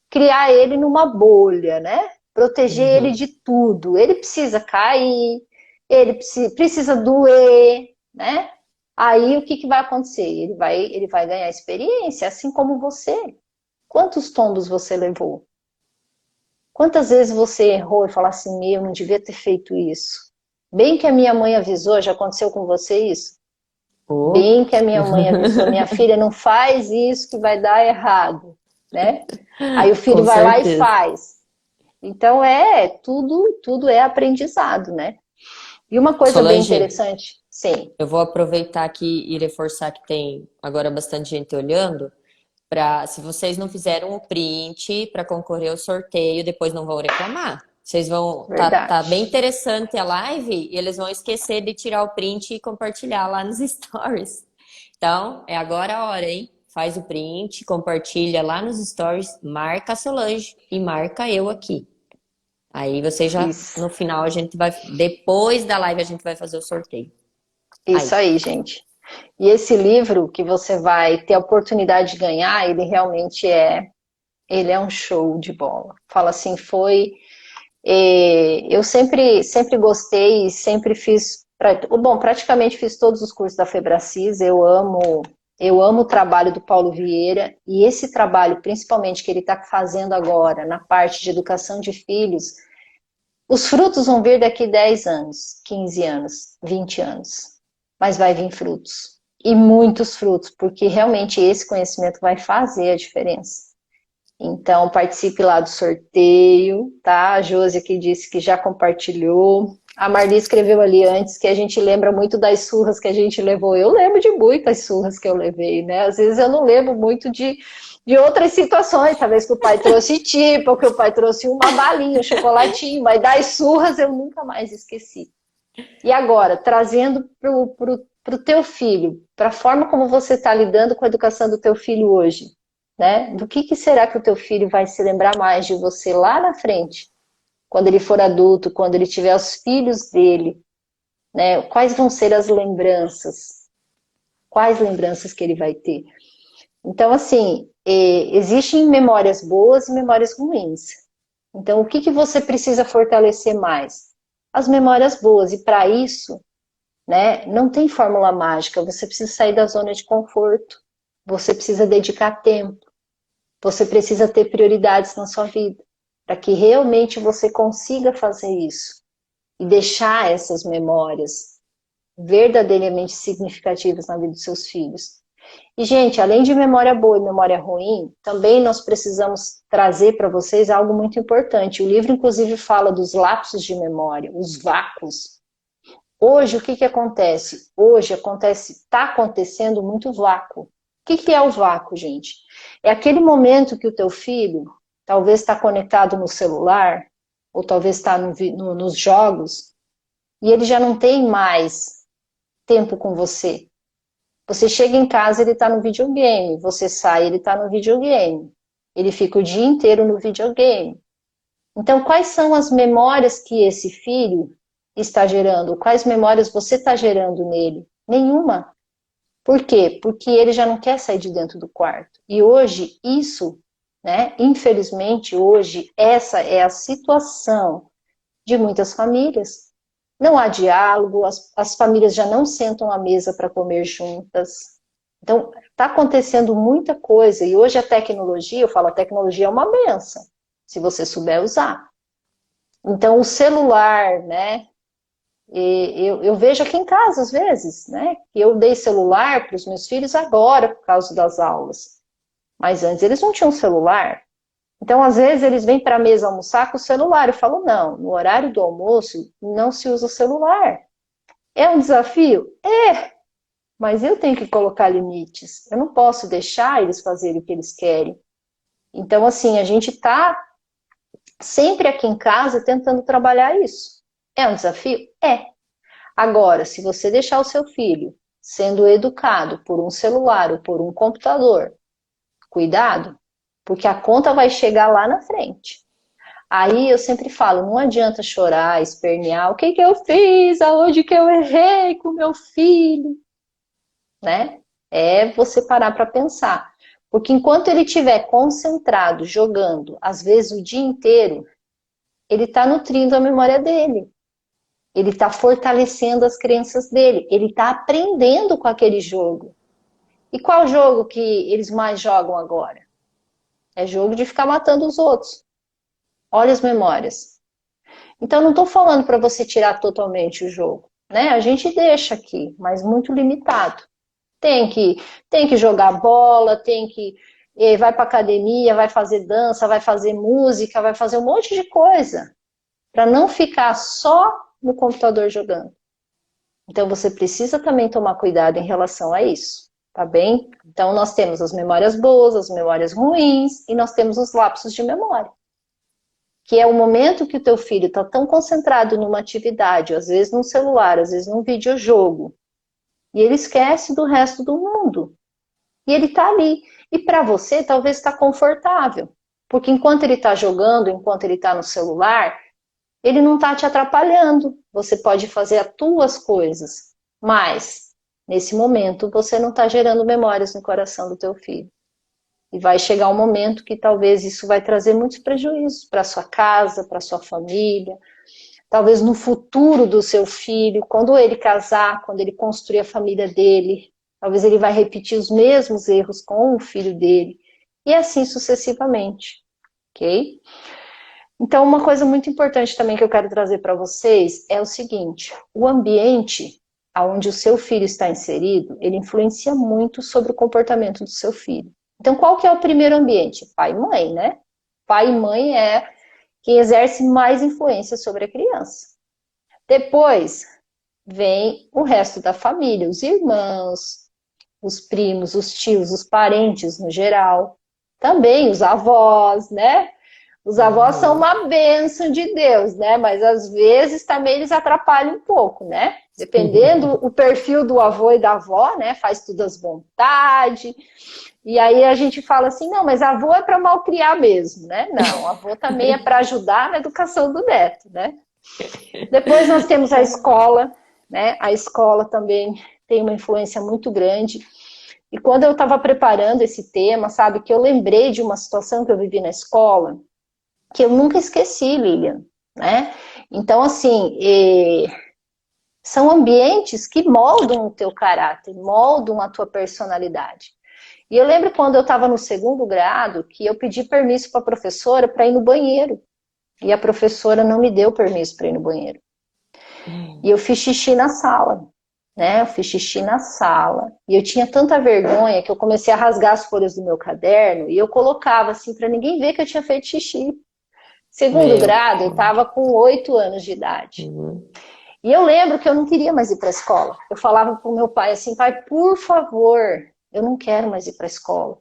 criar ele numa bolha, né? Proteger ele Uhum. de tudo. Ele precisa cair, ele precisa doer, né? Aí o que, que vai acontecer? Ele vai ganhar experiência, assim como você. Quantos tombos você levou? Quantas vezes você errou e falou assim, meu, não devia ter feito isso? Bem que a minha mãe avisou, já aconteceu com você isso? Oh. Bem que a minha mãe avisou, minha filha, não faz isso que vai dar errado, né? Aí o filho Com vai lá e certeza. faz. Então tudo é aprendizado, né? E uma coisa bem Solange, interessante, sim, eu vou aproveitar aqui e reforçar que tem agora bastante gente olhando. Se vocês não fizeram o print para concorrer ao sorteio, depois não vão reclamar. Vocês vão. Tá bem verdade. interessante a live e eles vão esquecer de tirar o print e compartilhar lá nos stories. Então, é agora a hora, hein? Faz o print, compartilha lá nos stories, marca a Solange e marca eu aqui. Aí você já, Isso, no final, a gente vai. Depois da live, a gente vai fazer o sorteio. Aí. isso aí, gente. E esse livro que você vai ter a oportunidade de ganhar, ele é um show de bola. Fala assim, eu sempre gostei e sempre fiz, bom, praticamente fiz todos os cursos da Febracis, eu amo o trabalho do Paulo Vieira e esse trabalho, principalmente que ele está fazendo agora na parte de educação de filhos, os frutos vão vir daqui 10 anos, 15 anos, 20 anos, mas vai vir frutos e muitos frutos, porque realmente esse conhecimento vai fazer a diferença. Então, participe lá do sorteio, tá? A Josi aqui disse que já compartilhou. A Marli escreveu ali antes que a gente lembra muito das surras que a gente levou. Eu lembro de muitas surras que eu levei, né? Às vezes eu não lembro muito de outras situações, talvez que o pai trouxe tipo, ou que o pai trouxe uma balinha, um chocolatinho, mas das surras eu nunca mais esqueci. E agora, trazendo para o teu filho, para a forma como você está lidando com a educação do teu filho hoje, né? Do que será que o teu filho vai se lembrar mais de você lá na frente, quando ele for adulto, quando ele tiver os filhos dele, né? Quais vão ser as lembranças? Quais lembranças que ele vai ter? Então, assim, existem memórias boas e memórias ruins. Então, o que você precisa fortalecer mais? As memórias boas. E para isso, né, não tem fórmula mágica. Você precisa sair da zona de conforto. Você precisa dedicar tempo. Você precisa ter prioridades na sua vida. Para que realmente você consiga fazer isso. E deixar essas memórias verdadeiramente significativas na vida dos seus filhos. E, gente, além de memória boa e memória ruim, também nós precisamos trazer para vocês algo muito importante. O livro, inclusive, fala dos lapsos de memória, os vácuos. Hoje, o que acontece? Hoje está acontecendo muito vácuo. O que é o vácuo, gente? É aquele momento que o teu filho talvez está conectado no celular, ou talvez está nos jogos, e ele já não tem mais tempo com você. Você chega em casa, ele está no videogame. Você sai, ele está no videogame. Ele fica o dia inteiro no videogame. Então, quais são as memórias que esse filho está gerando? Quais memórias você está gerando nele? Nenhuma. Por quê? Porque ele já não quer sair de dentro do quarto. E hoje, isso, né? Infelizmente, hoje, essa é a situação de muitas famílias. Não há diálogo, as famílias já não sentam à mesa para comer juntas. Então, está acontecendo muita coisa. E hoje a tecnologia, eu falo, a tecnologia é uma benção, se você souber usar. Então, o celular, né? Eu vejo aqui em casa, às vezes, né? Eu dei celular para os meus filhos agora, por causa das aulas. Mas antes eles não tinham celular. Então, às vezes, eles vêm para a mesa almoçar com o celular. Eu falo, não, no horário do almoço não se usa o celular. É um desafio? É, mas eu tenho que colocar limites. Eu não posso deixar eles fazerem o que eles querem. Então, assim, a gente está sempre aqui em casa tentando trabalhar isso. É um desafio? É. Agora, se você deixar o seu filho sendo educado por um celular ou por um computador, cuidado, porque a conta vai chegar lá na frente. Aí eu sempre falo, não adianta chorar, espernear, o que eu fiz, aonde que eu errei com meu filho, né? É você parar para pensar. Porque enquanto ele estiver concentrado, jogando, às vezes o dia inteiro, ele está nutrindo a memória dele. Ele está fortalecendo as crenças dele. Ele está aprendendo com aquele jogo. E qual jogo que eles mais jogam agora? É jogo de ficar matando os outros. Olha as memórias. Então, não estou falando para você tirar totalmente o jogo, né? A gente deixa aqui, mas muito limitado. Tem que jogar bola, vai para academia, vai fazer dança, vai fazer música, vai fazer um monte de coisa para não ficar só no computador jogando. Então, você precisa também tomar cuidado em relação a isso, tá bem? Então, nós temos as memórias boas, as memórias ruins e nós temos os lapsos de memória, que é o momento que o teu filho está tão concentrado numa atividade, às vezes num celular, às vezes num videojogo, e ele esquece do resto do mundo. E ele está ali. E para você, talvez está confortável, porque enquanto ele está jogando, enquanto ele está no celular, ele não está te atrapalhando. Você pode fazer as tuas coisas, mas nesse momento você não está gerando memórias no coração do teu filho. E vai chegar um momento que talvez isso vai trazer muitos prejuízos para sua casa, para sua família, talvez no futuro do seu filho, quando ele casar, quando ele construir a família dele, talvez ele vai repetir os mesmos erros com o filho dele, e assim sucessivamente, ok? Então, uma coisa muito importante também que eu quero trazer para vocês é o seguinte: o ambiente onde o seu filho está inserido, ele influencia muito sobre o comportamento do seu filho. Então, qual que é o primeiro ambiente? Pai e mãe, né? Pai e mãe é quem exerce mais influência sobre a criança. Depois vem o resto da família, os irmãos, os primos, os tios, os parentes no geral. Também os avós, né? Os avós são uma bênção de Deus, né? Mas às vezes também eles atrapalham um pouco, né? Dependendo o perfil do avô e da avó, né? Faz tudo às vontade. E aí a gente fala assim, não, mas avô é para malcriar mesmo, né? Não, avô também é para ajudar na educação do neto, né? Depois nós temos a escola, né? A escola também tem uma influência muito grande. E quando eu estava preparando esse tema, sabe, que eu lembrei de uma situação que eu vivi na escola, que eu nunca esqueci, Lilian, né? Então, assim, são ambientes que moldam o teu caráter, moldam a tua personalidade. E eu lembro quando eu estava no segundo grado, que eu pedi permisso para a professora para ir no banheiro. E a professora não me deu permisso para ir no banheiro. E eu fiz xixi na sala, né? Eu fiz xixi na sala. E eu tinha tanta vergonha que eu comecei a rasgar as folhas do meu caderno e eu colocava assim para ninguém ver que eu tinha feito xixi. Segundo grado, eu estava com 8 anos de idade. E eu lembro que eu não queria mais ir para a escola. Eu falava para o meu pai assim, pai, por favor, eu não quero mais ir para a escola.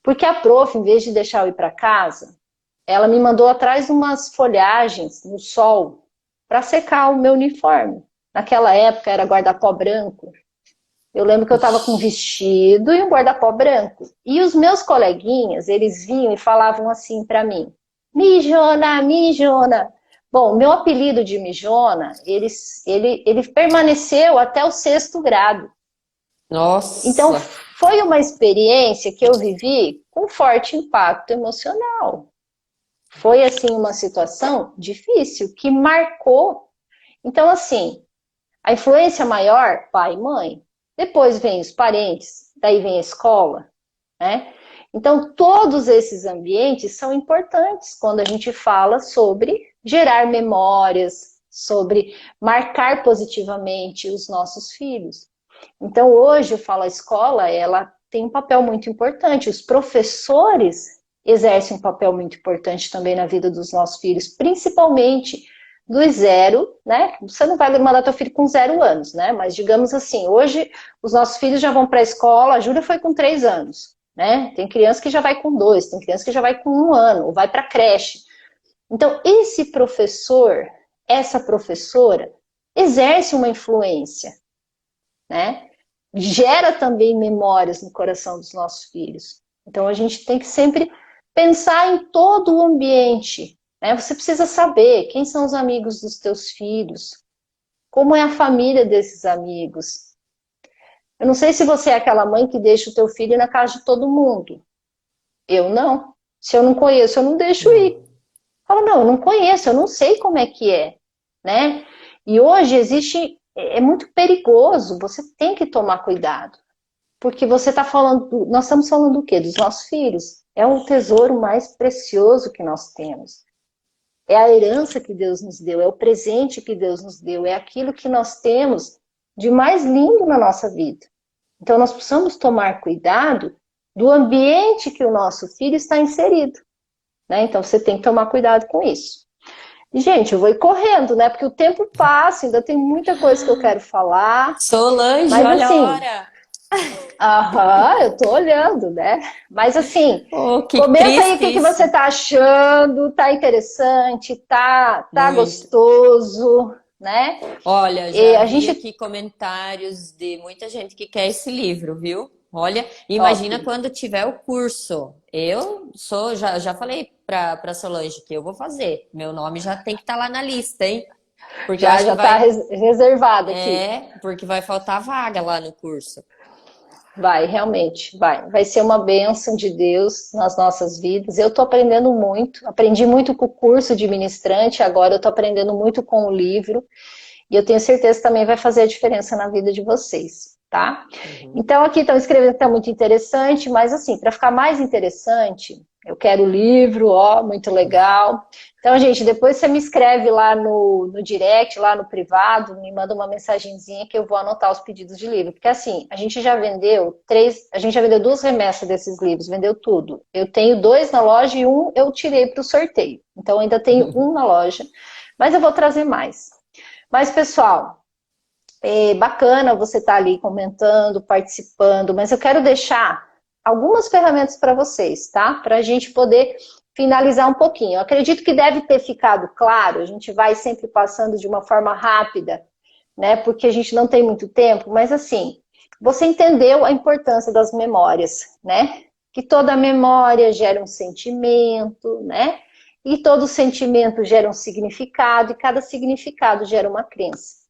Porque a prof, em vez de deixar eu ir para casa, ela me mandou atrás de umas folhagens no sol para secar o meu uniforme. Naquela época era guarda-pó branco. Eu lembro que eu estava com um vestido e um guarda-pó branco. E os meus coleguinhas, eles vinham e falavam assim para mim, Mijona, Mijona. Bom, meu apelido de Mijona, ele permaneceu até o 6º grado. Então, Nossa! foi uma experiência que eu vivi com forte impacto emocional. Foi, assim, uma situação difícil, que marcou. Então, assim, a influência maior, pai e mãe. Depois vem os parentes, daí vem a escola, né? Então, todos esses ambientes são importantes quando a gente fala sobre gerar memórias, sobre marcar positivamente os nossos filhos. Então, hoje eu falo, a escola, ela tem um papel muito importante. Os professores exercem um papel muito importante também na vida dos nossos filhos, principalmente dos 0, né? Você não vai mandar teu filho com 0 anos, né? Mas digamos assim, hoje os nossos filhos já vão para a escola, a Júlia foi com 3 anos, né? Tem criança que já vai com 2, tem criança que já vai com 1 ano, ou vai para a creche. Então, esse professor, essa professora, exerce uma influência, né? Gera também memórias no coração dos nossos filhos. Então, a gente tem que sempre pensar em todo o ambiente, né? Você precisa saber quem são os amigos dos teus filhos, como é a família desses amigos. Eu não sei se você é aquela mãe que deixa o teu filho na casa de todo mundo. Eu não. Se eu não conheço, eu não deixo ir. Fala, não, eu não conheço, eu não sei como é que é, né? E hoje é muito perigoso, você tem que tomar cuidado. Porque você está falando, nós estamos falando do quê? Dos nossos filhos. É o tesouro mais precioso que nós temos. É a herança que Deus nos deu, é o presente que Deus nos deu, é aquilo que nós temos de mais lindo na nossa vida. Então nós precisamos tomar cuidado do ambiente que o nosso filho está inserido, né? Então você tem que tomar cuidado com isso. E, gente, eu vou ir correndo, né? Porque o tempo passa, ainda tem muita coisa que eu quero falar. Solange, Mas olha a assim, hora! eu tô olhando, né? Mas assim, Oh, que comenta aí o triste que isso! você tá achando, tá interessante, tá Muito. gostoso, né? Olha, E já a vi gente, aqui comentários de muita gente que quer esse livro, viu? Olha, top, imagina quando tiver o curso. Eu sou, já falei para Solange que eu vou fazer. Meu nome já tem que estar lá na lista, hein? Porque eu acho que já tá vai, reservado aqui. porque vai faltar vaga lá no curso. Vai, realmente, vai. Vai ser uma bênção de Deus nas nossas vidas. Eu tô aprendendo muito, aprendi muito com o curso de ministrante, agora eu tô aprendendo muito com o livro. E eu tenho certeza que também vai fazer a diferença na vida de vocês, tá? Uhum. Então, aqui estão escrevendo que está muito interessante, mas assim, para ficar mais interessante, eu quero o livro, ó, muito legal. Então, gente, depois você me escreve lá no direct, lá no privado, me manda uma mensagenzinha que eu vou anotar os pedidos de livro. Porque assim, a gente já vendeu 2 remessas desses livros, vendeu tudo. Eu tenho 2 na loja e 1 eu tirei para o sorteio. Então, ainda tenho 1 na loja, mas eu vou trazer mais. Mas, pessoal, é bacana você estar ali comentando, participando, mas eu quero deixar algumas ferramentas para vocês, tá? Para a gente poder finalizar um pouquinho. Eu acredito que deve ter ficado claro, a gente vai sempre passando de uma forma rápida, né? Porque a gente não tem muito tempo, mas assim, você entendeu a importância das memórias, né? Que toda memória gera um sentimento, né? E todo sentimento gera um significado, e cada significado gera uma crença.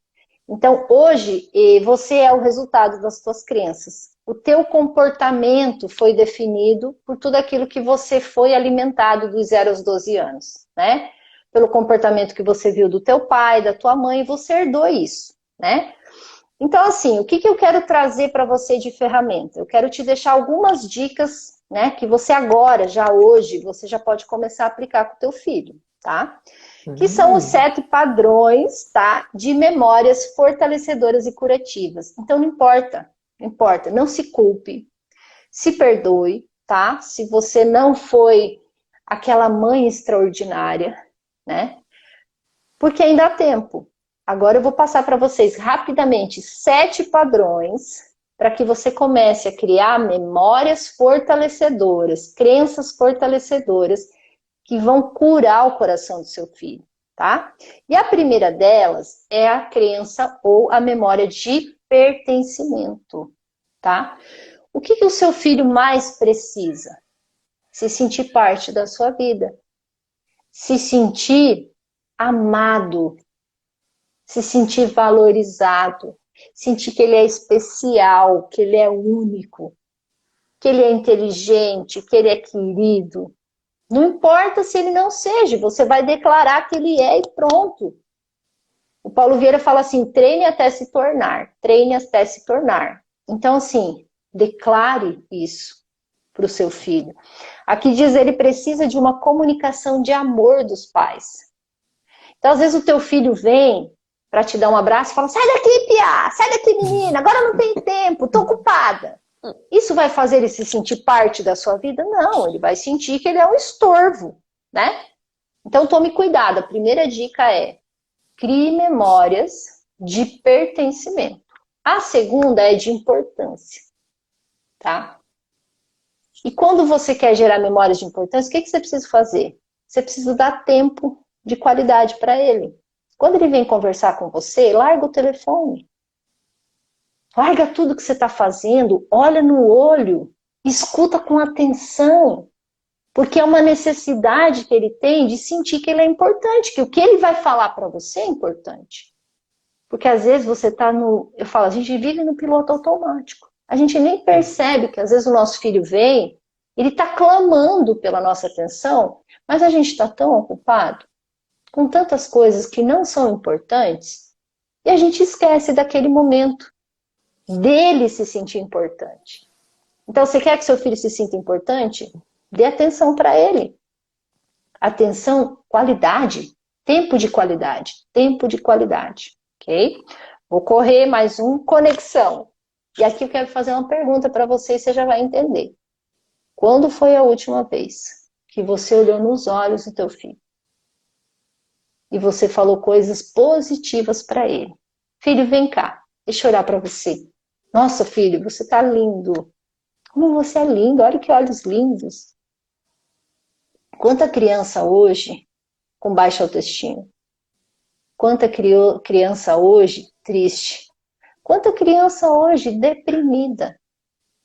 Então, hoje, você é o resultado das suas crenças. O teu comportamento foi definido por tudo aquilo que você foi alimentado dos 0 aos 12 anos, né? Pelo comportamento que você viu do teu pai, da tua mãe, e você herdou isso, né? Então, assim, o que eu quero trazer para você de ferramenta? Eu quero te deixar algumas dicas, né, que você agora, já hoje, você já pode começar a aplicar com o teu filho, tá? Que são os 7 padrões, tá, de memórias fortalecedoras e curativas. Então, não importa, não importa, não se culpe, se perdoe, tá? Se você não foi aquela mãe extraordinária, né? Porque ainda há tempo. Agora eu vou passar para vocês rapidamente 7 padrões para que você comece a criar memórias fortalecedoras, crenças fortalecedoras que vão curar o coração do seu filho, tá? E a primeira delas é a crença ou a memória de pertencimento, tá? O que o seu filho mais precisa? Se sentir parte da sua vida, se sentir amado, se sentir valorizado, sentir que ele é especial, que ele é único, que ele é inteligente, que ele é querido. Não importa se ele não seja, você vai declarar que ele é e pronto. O Paulo Vieira fala assim, treine até se tornar, treine até se tornar. Então, assim, declare isso para o seu filho. Aqui diz, ele precisa de uma comunicação de amor dos pais. Então, às vezes o teu filho vem para te dar um abraço e fala, sai daqui, Pia, sai daqui, menina, agora não tem tempo, tô ocupada. Isso vai fazer ele se sentir parte da sua vida? Não, ele vai sentir que ele é um estorvo, né? Então tome cuidado. A primeira dica é crie memórias de pertencimento. A segunda é de importância, tá? E quando você quer gerar memórias de importância, o que você precisa fazer? Você precisa dar tempo de qualidade para ele. Quando ele vem conversar com você, larga o telefone. Larga tudo que você está fazendo, olha no olho, escuta com atenção, porque é uma necessidade que ele tem de sentir que ele é importante, que o que ele vai falar para você é importante. Porque às vezes você está no... Eu falo, a gente vive no piloto automático. A gente nem percebe que às vezes o nosso filho vem, ele está clamando pela nossa atenção, mas a gente está tão ocupado com tantas coisas que não são importantes e a gente esquece daquele momento dele se sentir importante. Então, você quer que seu filho se sinta importante? Dê atenção para ele. Atenção, qualidade, tempo de qualidade, ok? Vou correr mais um, conexão. E aqui eu quero fazer uma pergunta para você e você já vai entender. Quando foi a última vez que você olhou nos olhos do teu filho e você falou coisas positivas para ele? Filho, vem cá, deixa eu olhar para você. Nossa, filho, você tá lindo. Como você é lindo, olha que olhos lindos. Quanta criança hoje com baixa autoestima? Quanta criança hoje triste? Quanta criança hoje deprimida?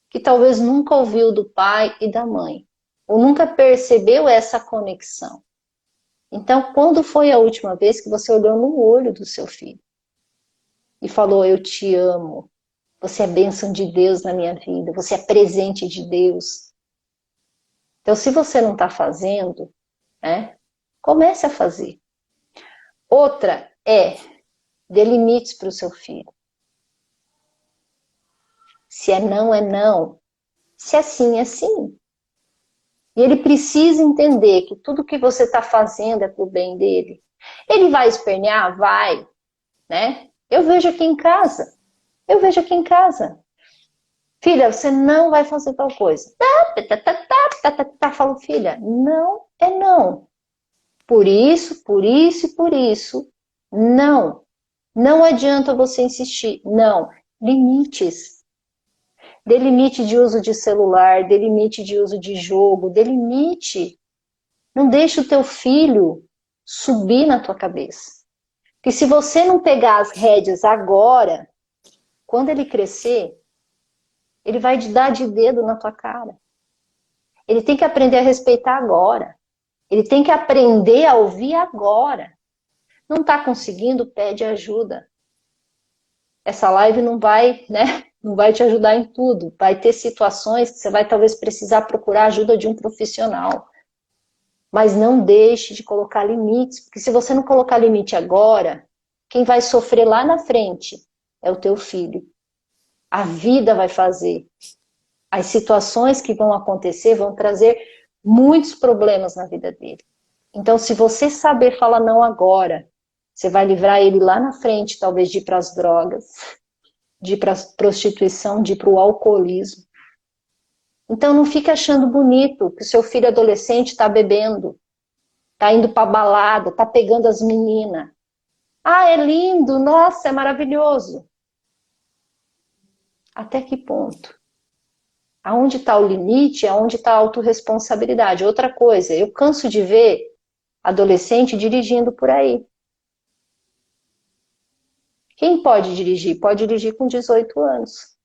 Que talvez nunca ouviu do pai e da mãe. Ou nunca percebeu essa conexão. Então, quando foi a última vez que você olhou no olho do seu filho? E falou, eu te amo. Você é bênção de Deus na minha vida. Você é presente de Deus. Então, se você não está fazendo, né, comece a fazer. Outra é, dê limites para o seu filho. Se é não, é não. Se é sim, é sim. E ele precisa entender que tudo que você está fazendo é para o bem dele. Ele vai espernear? Vai. Né? Eu vejo aqui em casa. Filha, você não vai fazer tal coisa. Falo, filha, não é não. Por isso, e por isso, não. Não adianta você insistir. Não. Limites. Dê limite de uso de celular, dê limite de uso de jogo, dê limite. Não deixe o teu filho subir na tua cabeça. Porque se você não pegar as rédeas agora, quando ele crescer, ele vai te dar de dedo na tua cara. Ele tem que aprender a respeitar agora. Ele tem que aprender a ouvir agora. Não está conseguindo, pede ajuda. Essa live não vai, né? Não vai te ajudar em tudo. Vai ter situações que você vai talvez precisar procurar a ajuda de um profissional. Mas não deixe de colocar limites, porque se você não colocar limite agora, quem vai sofrer lá na frente é o teu filho. A vida vai fazer. As situações que vão acontecer vão trazer muitos problemas na vida dele. Então, se você saber falar não agora, você vai livrar ele lá na frente, talvez de ir para as drogas, de ir para a prostituição, de ir para o alcoolismo. Então, não fique achando bonito que o seu filho adolescente está bebendo, está indo para balada, está pegando as meninas. Ah, é lindo, nossa, é maravilhoso. Até que ponto? Aonde está o limite? Aonde está a autorresponsabilidade? Outra coisa, eu canso de ver adolescente dirigindo por aí. Quem pode dirigir? Pode dirigir com 18 anos.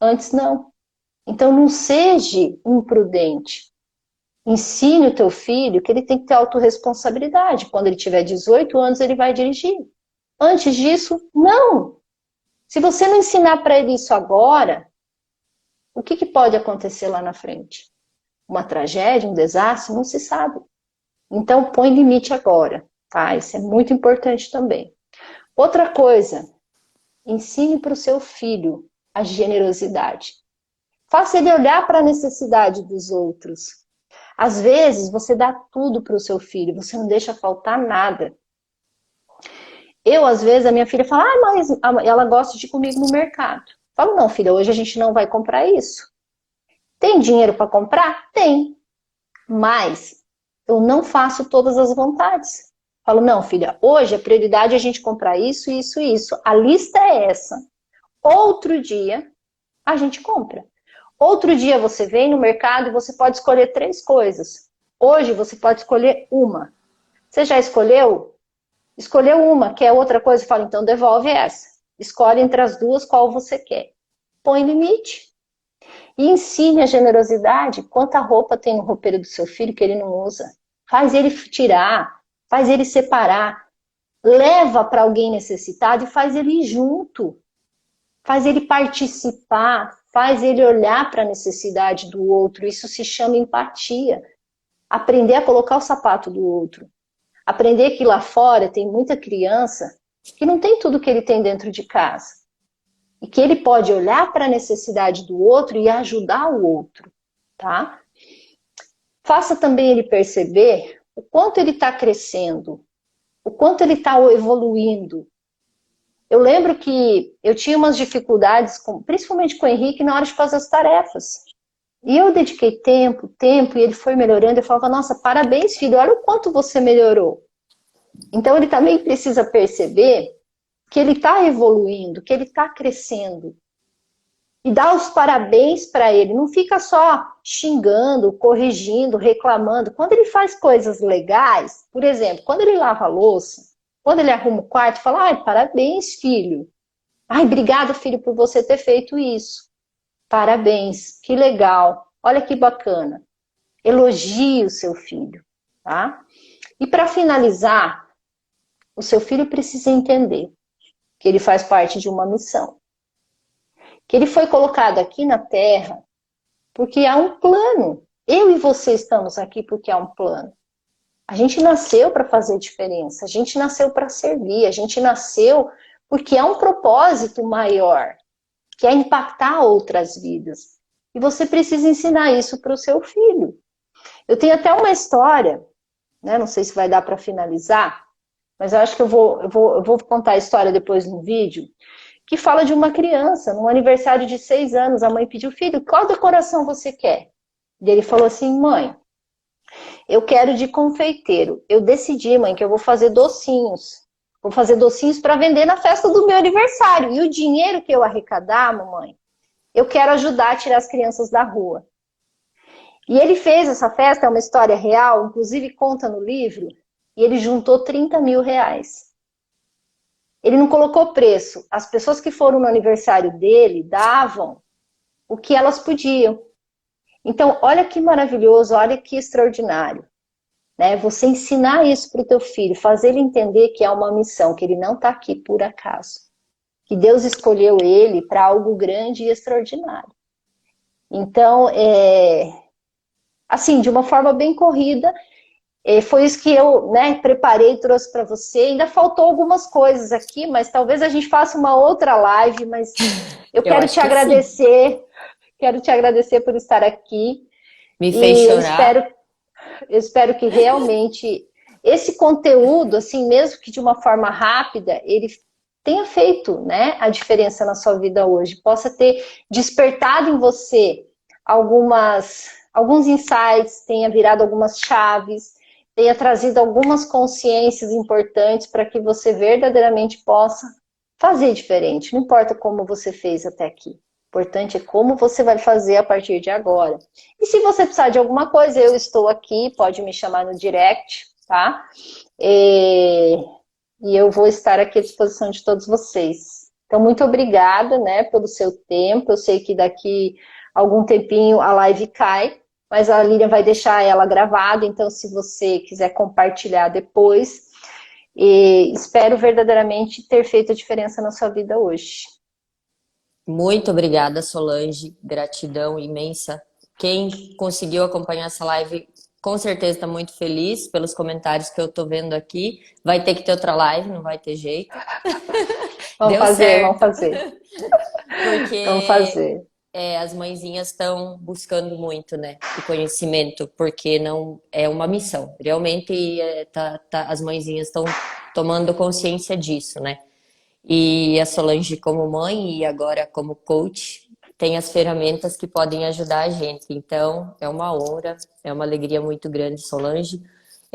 Antes não. Então não seja imprudente. Ensine o teu filho que ele tem que ter autorresponsabilidade. Quando ele tiver 18 anos, ele vai dirigir. Antes disso, não. Se você não ensinar para ele isso agora, o que pode acontecer lá na frente? Uma tragédia, um desastre? Não se sabe. Então, põe limite agora, tá? Isso é muito importante também. Outra coisa, ensine para o seu filho a generosidade. Faça ele olhar para a necessidade dos outros. Às vezes, você dá tudo para o seu filho, você não deixa faltar nada. Às vezes, a minha filha fala, mas ela gosta de ir comigo no mercado. Eu falo, não, filha, hoje a gente não vai comprar isso. Tem dinheiro para comprar? Tem. Mas eu não faço todas as vontades. Falo, não, filha, hoje a prioridade é a gente comprar isso, isso e isso. A lista é essa. Outro dia, a gente compra. Outro dia você vem no mercado e você pode escolher 3 coisas. Hoje você pode escolher uma. Você já escolheu? Escolheu uma, quer outra coisa? Fala, então devolve essa. Escolhe entre as duas qual você quer. Põe limite. E ensine a generosidade. Quanta roupa tem no roupeiro do seu filho que ele não usa? Faz ele tirar, faz ele separar. Leva para alguém necessitado e faz ele ir junto. Faz ele participar, faz ele olhar para a necessidade do outro. Isso se chama empatia. Aprender a colocar o sapato do outro. Aprender que lá fora tem muita criança que não tem tudo que ele tem dentro de casa. E que ele pode olhar para a necessidade do outro e ajudar o outro, tá? Faça também ele perceber o quanto ele está crescendo, o quanto ele está evoluindo. Eu lembro que eu tinha umas dificuldades, principalmente com o Henrique, na hora de fazer as tarefas. E eu dediquei tempo, e ele foi melhorando. Eu falava, nossa, parabéns, filho, olha o quanto você melhorou. Então ele também precisa perceber que ele está evoluindo, que ele está crescendo. E dá os parabéns para ele. Não fica só xingando, corrigindo, reclamando. Quando ele faz coisas legais, por exemplo, quando ele lava a louça, quando ele arruma o quarto, fala, ai, parabéns, filho. Ai, obrigado, filho, por você ter feito isso. Parabéns, que legal. Olha que bacana. Elogie o seu filho, tá? E para finalizar, o seu filho precisa entender que ele faz parte de uma missão. Que ele foi colocado aqui na Terra porque há um plano. Eu e você estamos aqui porque há um plano. A gente nasceu para fazer diferença, a gente nasceu para servir, a gente nasceu porque há um propósito maior, que é impactar outras vidas. E você precisa ensinar isso para o seu filho. Eu tenho até uma história, né? Não sei se vai dar para finalizar, mas eu acho que eu vou contar a história depois no vídeo, que fala de uma criança, num aniversário de 6 anos, a mãe pediu, filho, qual decoração você quer? E ele falou assim, mãe, eu quero de confeiteiro. Eu decidi, mãe, que eu vou fazer docinhos. Vou fazer docinhos para vender na festa do meu aniversário. E o dinheiro que eu arrecadar, mamãe, eu quero ajudar a tirar as crianças da rua. E ele fez essa festa, é uma história real, inclusive conta no livro, e ele juntou 30 mil reais. Ele não colocou preço. As pessoas que foram no aniversário dele davam o que elas podiam. Então, olha que maravilhoso, olha que extraordinário, né? Você ensinar isso para o teu filho, fazer ele entender que é uma missão, que ele não está aqui por acaso, que Deus escolheu ele para algo grande e extraordinário. Então, assim, de uma forma bem corrida, foi isso que eu, né, preparei e trouxe para você. Ainda faltou algumas coisas aqui, mas talvez a gente faça uma outra live, mas eu Eu quero acho te que sim. agradecer, quero te agradecer por estar aqui. Me fez E chorar. eu espero que realmente esse conteúdo, assim, mesmo que de uma forma rápida, ele tenha feito, né, a diferença na sua vida hoje, possa ter despertado em você alguns insights, tenha virado algumas chaves, tenha trazido algumas consciências importantes para que você verdadeiramente possa fazer diferente. Não importa como você fez até aqui. O importante é como você vai fazer a partir de agora. E se você precisar de alguma coisa, eu estou aqui, pode me chamar no direct, tá? E eu vou estar aqui à disposição de todos vocês. Então, muito obrigada, né, pelo seu tempo. Eu sei que daqui a algum tempinho a live cai, mas a Lilian vai deixar ela gravada, então se você quiser compartilhar depois, espero verdadeiramente ter feito a diferença na sua vida hoje. Muito obrigada, Solange. Gratidão imensa. Quem conseguiu acompanhar essa live, com certeza está muito feliz pelos comentários que eu estou vendo aqui. Vai ter que ter outra live, não vai ter jeito. Vamos Deu fazer, vamos certo. fazer. Vamos Porque fazer. as mãezinhas estão buscando muito, né, o conhecimento, porque não é uma missão. Realmente, as mãezinhas estão tomando consciência disso, né? E a Solange, como mãe e agora como coach, tem as ferramentas que podem ajudar a gente. Então, é uma honra, é uma alegria muito grande, Solange.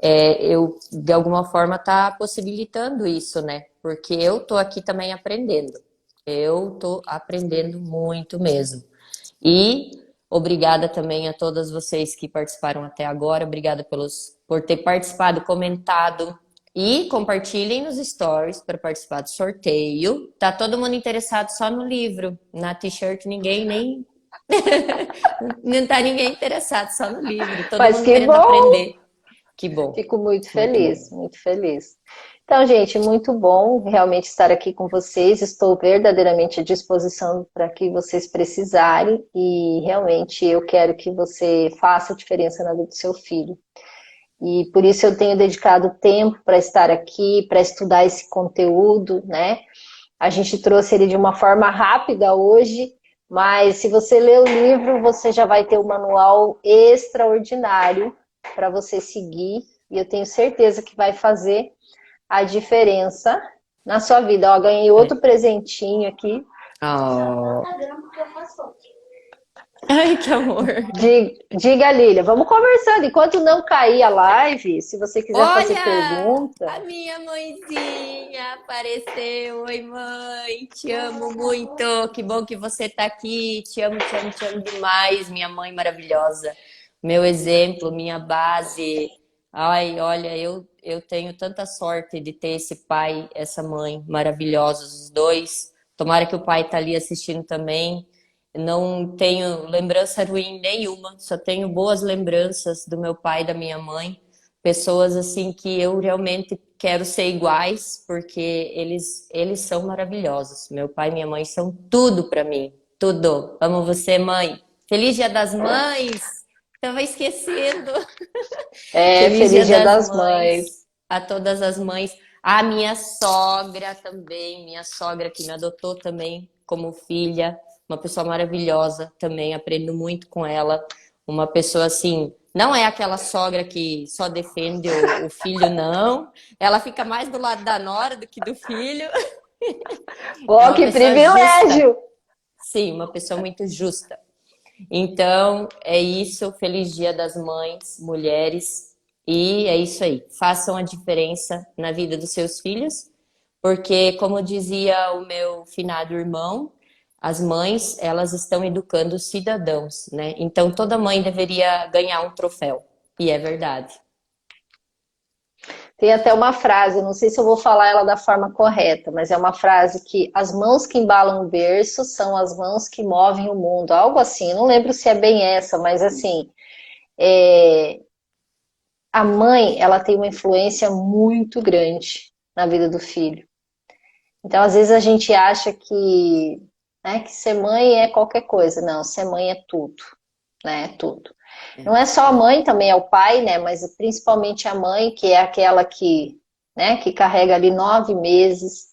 Eu, de alguma forma, tá possibilitando isso, né? Porque eu tô aqui também aprendendo. Eu tô aprendendo muito mesmo. E obrigada também a todas vocês que participaram até agora. Obrigada por ter participado, comentado. E compartilhem nos stories para participar do sorteio. Tá todo mundo interessado só no livro. Na t-shirt ninguém nem. Não tá ninguém interessado, só no livro. Todo Mas mundo que querendo bom! aprender. Que bom, Fico muito muito bom. feliz, muito feliz. Então, gente, muito bom realmente estar aqui com vocês. Estou verdadeiramente à disposição para que vocês precisarem e realmente eu quero que você faça a diferença na vida do seu filho. E por isso eu tenho dedicado tempo para estar aqui, para estudar esse conteúdo, né? A gente trouxe ele de uma forma rápida hoje, mas se você ler o livro, você já vai ter um manual extraordinário para você seguir, e eu tenho certeza que vai fazer a diferença na sua vida. Ó, ganhei outro presentinho aqui. Oh. Ai, que amor. Diga, Lília, vamos conversando. Enquanto não cair a live, se você quiser fazer Olha, pergunta. a minha mãezinha apareceu. Oi, mãe, te amo muito. Que bom que você tá aqui. Te amo, te amo, te amo demais, minha mãe maravilhosa. Meu exemplo, minha base. Ai, olha, eu tenho tanta sorte de ter esse pai, essa mãe maravilhosos, os dois. Tomara que o pai tá ali assistindo também. Não tenho lembrança ruim nenhuma, só tenho boas lembranças do meu pai e da minha mãe. Pessoas assim que eu realmente quero ser iguais, porque eles são maravilhosos. Meu pai e minha mãe são tudo para mim, tudo. Amo você, mãe. Feliz Dia das Mães. Tava esquecendo. Feliz Dia Feliz Dia das das Mães. Mães a todas as mães. A minha sogra também, minha sogra que me adotou também como filha, uma pessoa maravilhosa também, aprendo muito com ela. Uma pessoa assim, não é aquela sogra que só defende o filho, não. Ela fica mais do lado da nora do que do filho. É Oh, uma que pessoa justa. privilégio! Sim, uma pessoa muito justa. Então, é isso. Feliz Dia das Mães, mulheres. E é isso aí. Façam a diferença na vida dos seus filhos, porque, como dizia o meu finado irmão, as mães, elas estão educando cidadãos, né? Então toda mãe deveria ganhar um troféu. E é verdade. Tem até uma frase, não sei se eu vou falar ela da forma correta, mas é uma frase que as mãos que embalam o berço são as mãos que movem o mundo. Algo assim, não lembro se é bem essa, mas assim, é, a mãe, ela tem uma influência muito grande na vida do filho. Então, às vezes a gente acha que, né, que ser mãe é qualquer coisa. Não, ser mãe é tudo, né? É tudo. Não é só a mãe, também é o pai, né? Mas principalmente a mãe, que é aquela que, né, que carrega ali 9 meses.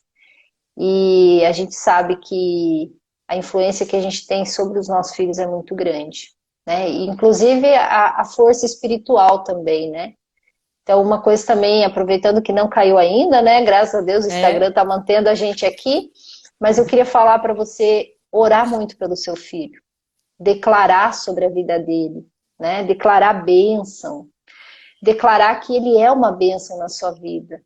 E a gente sabe que a influência que a gente tem sobre os nossos filhos é muito grande, né? E, inclusive a força espiritual também, né? Então, uma coisa também, aproveitando que não caiu ainda, né? Graças a Deus, o Instagram É, está mantendo a gente aqui. Mas eu queria falar para você orar muito pelo seu filho, declarar sobre a vida dele, né? Declarar bênção, declarar que ele é uma bênção na sua vida,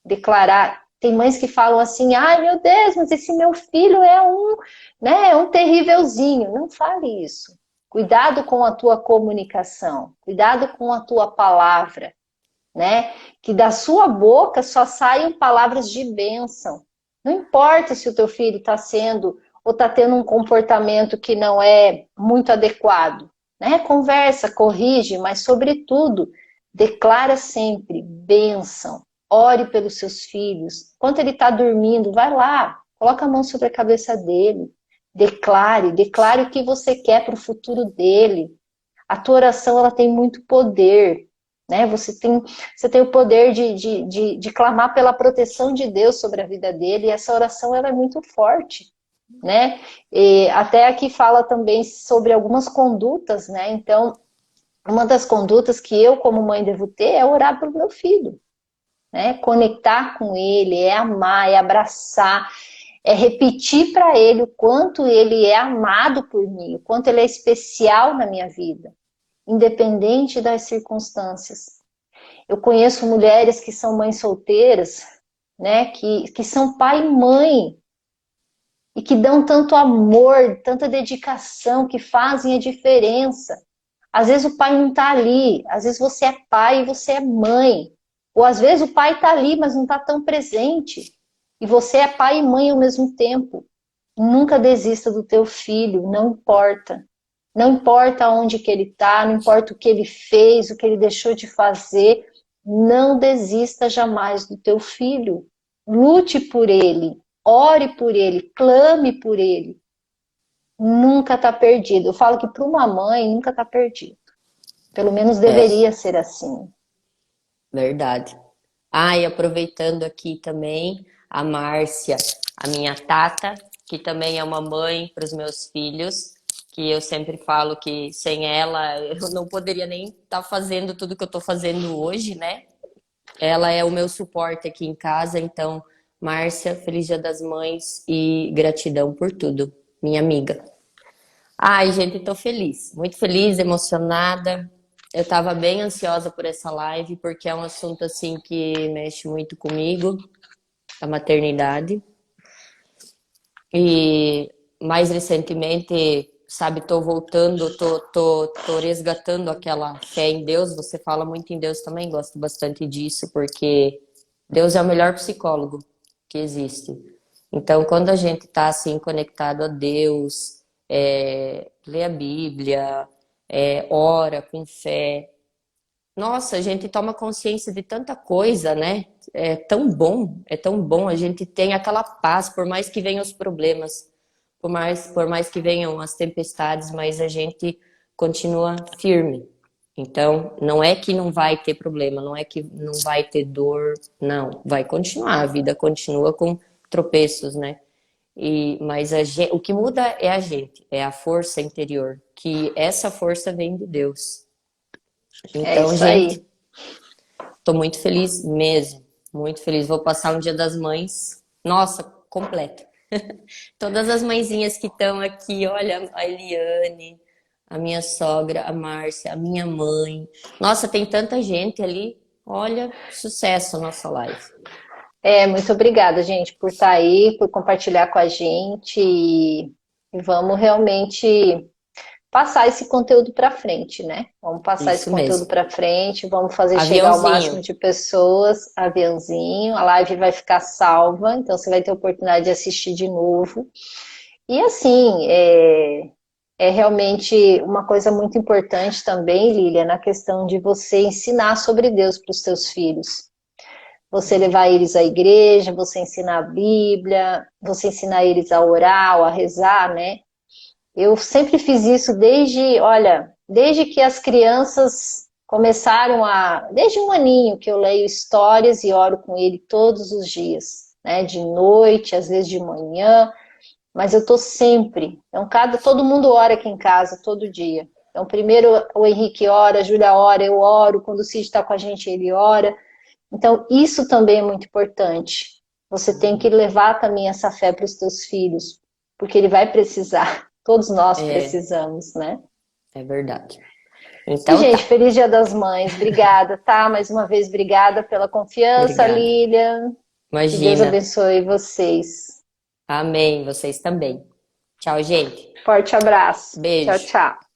declarar. Tem mães que falam assim: ai meu Deus, mas esse meu filho é um, né, é um terrívelzinho. Não fale isso. Cuidado com a tua comunicação, cuidado com a tua palavra, né? Que da sua boca só saiam palavras de bênção. Não importa se o teu filho está sendo ou está tendo um comportamento que não é muito adequado, né? Conversa, corrige, mas sobretudo declara sempre bênção. Ore pelos seus filhos. Enquanto ele está dormindo, vai lá, coloca a mão sobre a cabeça dele. Declare o que você quer para o futuro dele. A tua oração ela tem muito poder, né? Você tem o poder de clamar pela proteção de Deus sobre a vida dele, e essa oração ela é muito forte, né? E até aqui fala também sobre algumas condutas, né? Então, uma das condutas que eu, como mãe, devo ter é orar pelo meu filho, né? Conectar com ele, é amar, é abraçar, é repetir para ele o quanto ele é amado por mim, o quanto ele é especial na minha vida, independente das circunstâncias. Eu conheço mulheres que são mães solteiras, né, que são pai e mãe, e que dão tanto amor, tanta dedicação, que fazem a diferença. Às vezes o pai não está ali, às vezes você é pai e você é mãe. Ou às vezes o pai está ali, mas não está tão presente. E você é pai e mãe ao mesmo tempo. Nunca desista do teu filho, não importa. Não importa onde que ele está, não importa o que ele fez, o que ele deixou de fazer. Não desista jamais do teu filho. Lute por ele, ore por ele, clame por ele. Nunca está perdido. Eu falo que para uma mãe nunca está perdido. Pelo menos é, deveria ser assim. verdade. Ah, e aproveitando aqui também a Márcia, a minha tata, que também é uma mãe para os meus filhos, que eu sempre falo que sem ela eu não poderia nem estar fazendo tudo que eu estou fazendo hoje, né? Ela é o meu suporte aqui em casa, então, Márcia, feliz Dia das Mães e gratidão por tudo, minha amiga. Ai, gente, tô feliz, muito feliz, emocionada. Eu tava bem ansiosa por essa live, porque é um assunto assim que mexe muito comigo, a maternidade. E mais recentemente, sabe, tô voltando, tô resgatando aquela fé em Deus. Você fala muito em Deus também, gosto bastante disso, porque Deus é o melhor psicólogo que existe. Então, quando a gente tá assim conectado a Deus, lê a Bíblia, ora com fé, nossa, a gente toma consciência de tanta coisa, né? É tão bom, a gente tem aquela paz, por mais que venham os problemas, por mais que venham as tempestades, mas a gente continua firme. Então, não é que não vai ter problema, não é que não vai ter dor, não, vai continuar, a vida continua com tropeços, né? Mas o que muda é a gente, é a força interior, que essa força vem de Deus. É Então, isso aí. gente, tô muito feliz mesmo, muito feliz. Vou passar um Dia das Mães, nossa, completo. Todas as mãezinhas que estão aqui, olha, a Eliane, a minha sogra, a Márcia, a minha mãe. Nossa, tem tanta gente ali. Olha, sucesso a nossa live. Muito obrigada, gente, por estar aí, por compartilhar com a gente. E vamos realmente passar esse conteúdo para frente, né? Vamos passar esse Isso conteúdo mesmo. para frente, vamos fazer chegar ao Aviãozinho. máximo de pessoas, aviãozinho, a live vai ficar salva, então você vai ter a oportunidade de assistir de novo. E assim, é realmente uma coisa muito importante também, Lília, na questão de você ensinar sobre Deus para os seus filhos. Você levar eles à igreja, você ensinar a Bíblia, você ensinar eles a orar, ou a rezar, né? Eu sempre fiz isso desde, olha, desde que as crianças começaram desde um aninho que eu leio histórias e oro com ele todos os dias, né? De noite, às vezes de manhã, mas eu tô sempre. Então, todo mundo ora aqui em casa todo dia. Então, primeiro o Henrique ora, a Júlia ora, eu oro, quando o Cid está com a gente, ele ora. Então, isso também é muito importante. Você tem que levar também essa fé para os teus filhos, porque ele vai precisar. Todos nós É, precisamos, né? é verdade. E, Então gente, tá. feliz Dia das Mães. Obrigada, tá? Mais uma vez, obrigada pela confiança, Obrigada. Lilian. Que Deus Imagina. abençoe vocês. Amém. Vocês também. Tchau, gente. Forte abraço. Tchau, Beijo. tchau.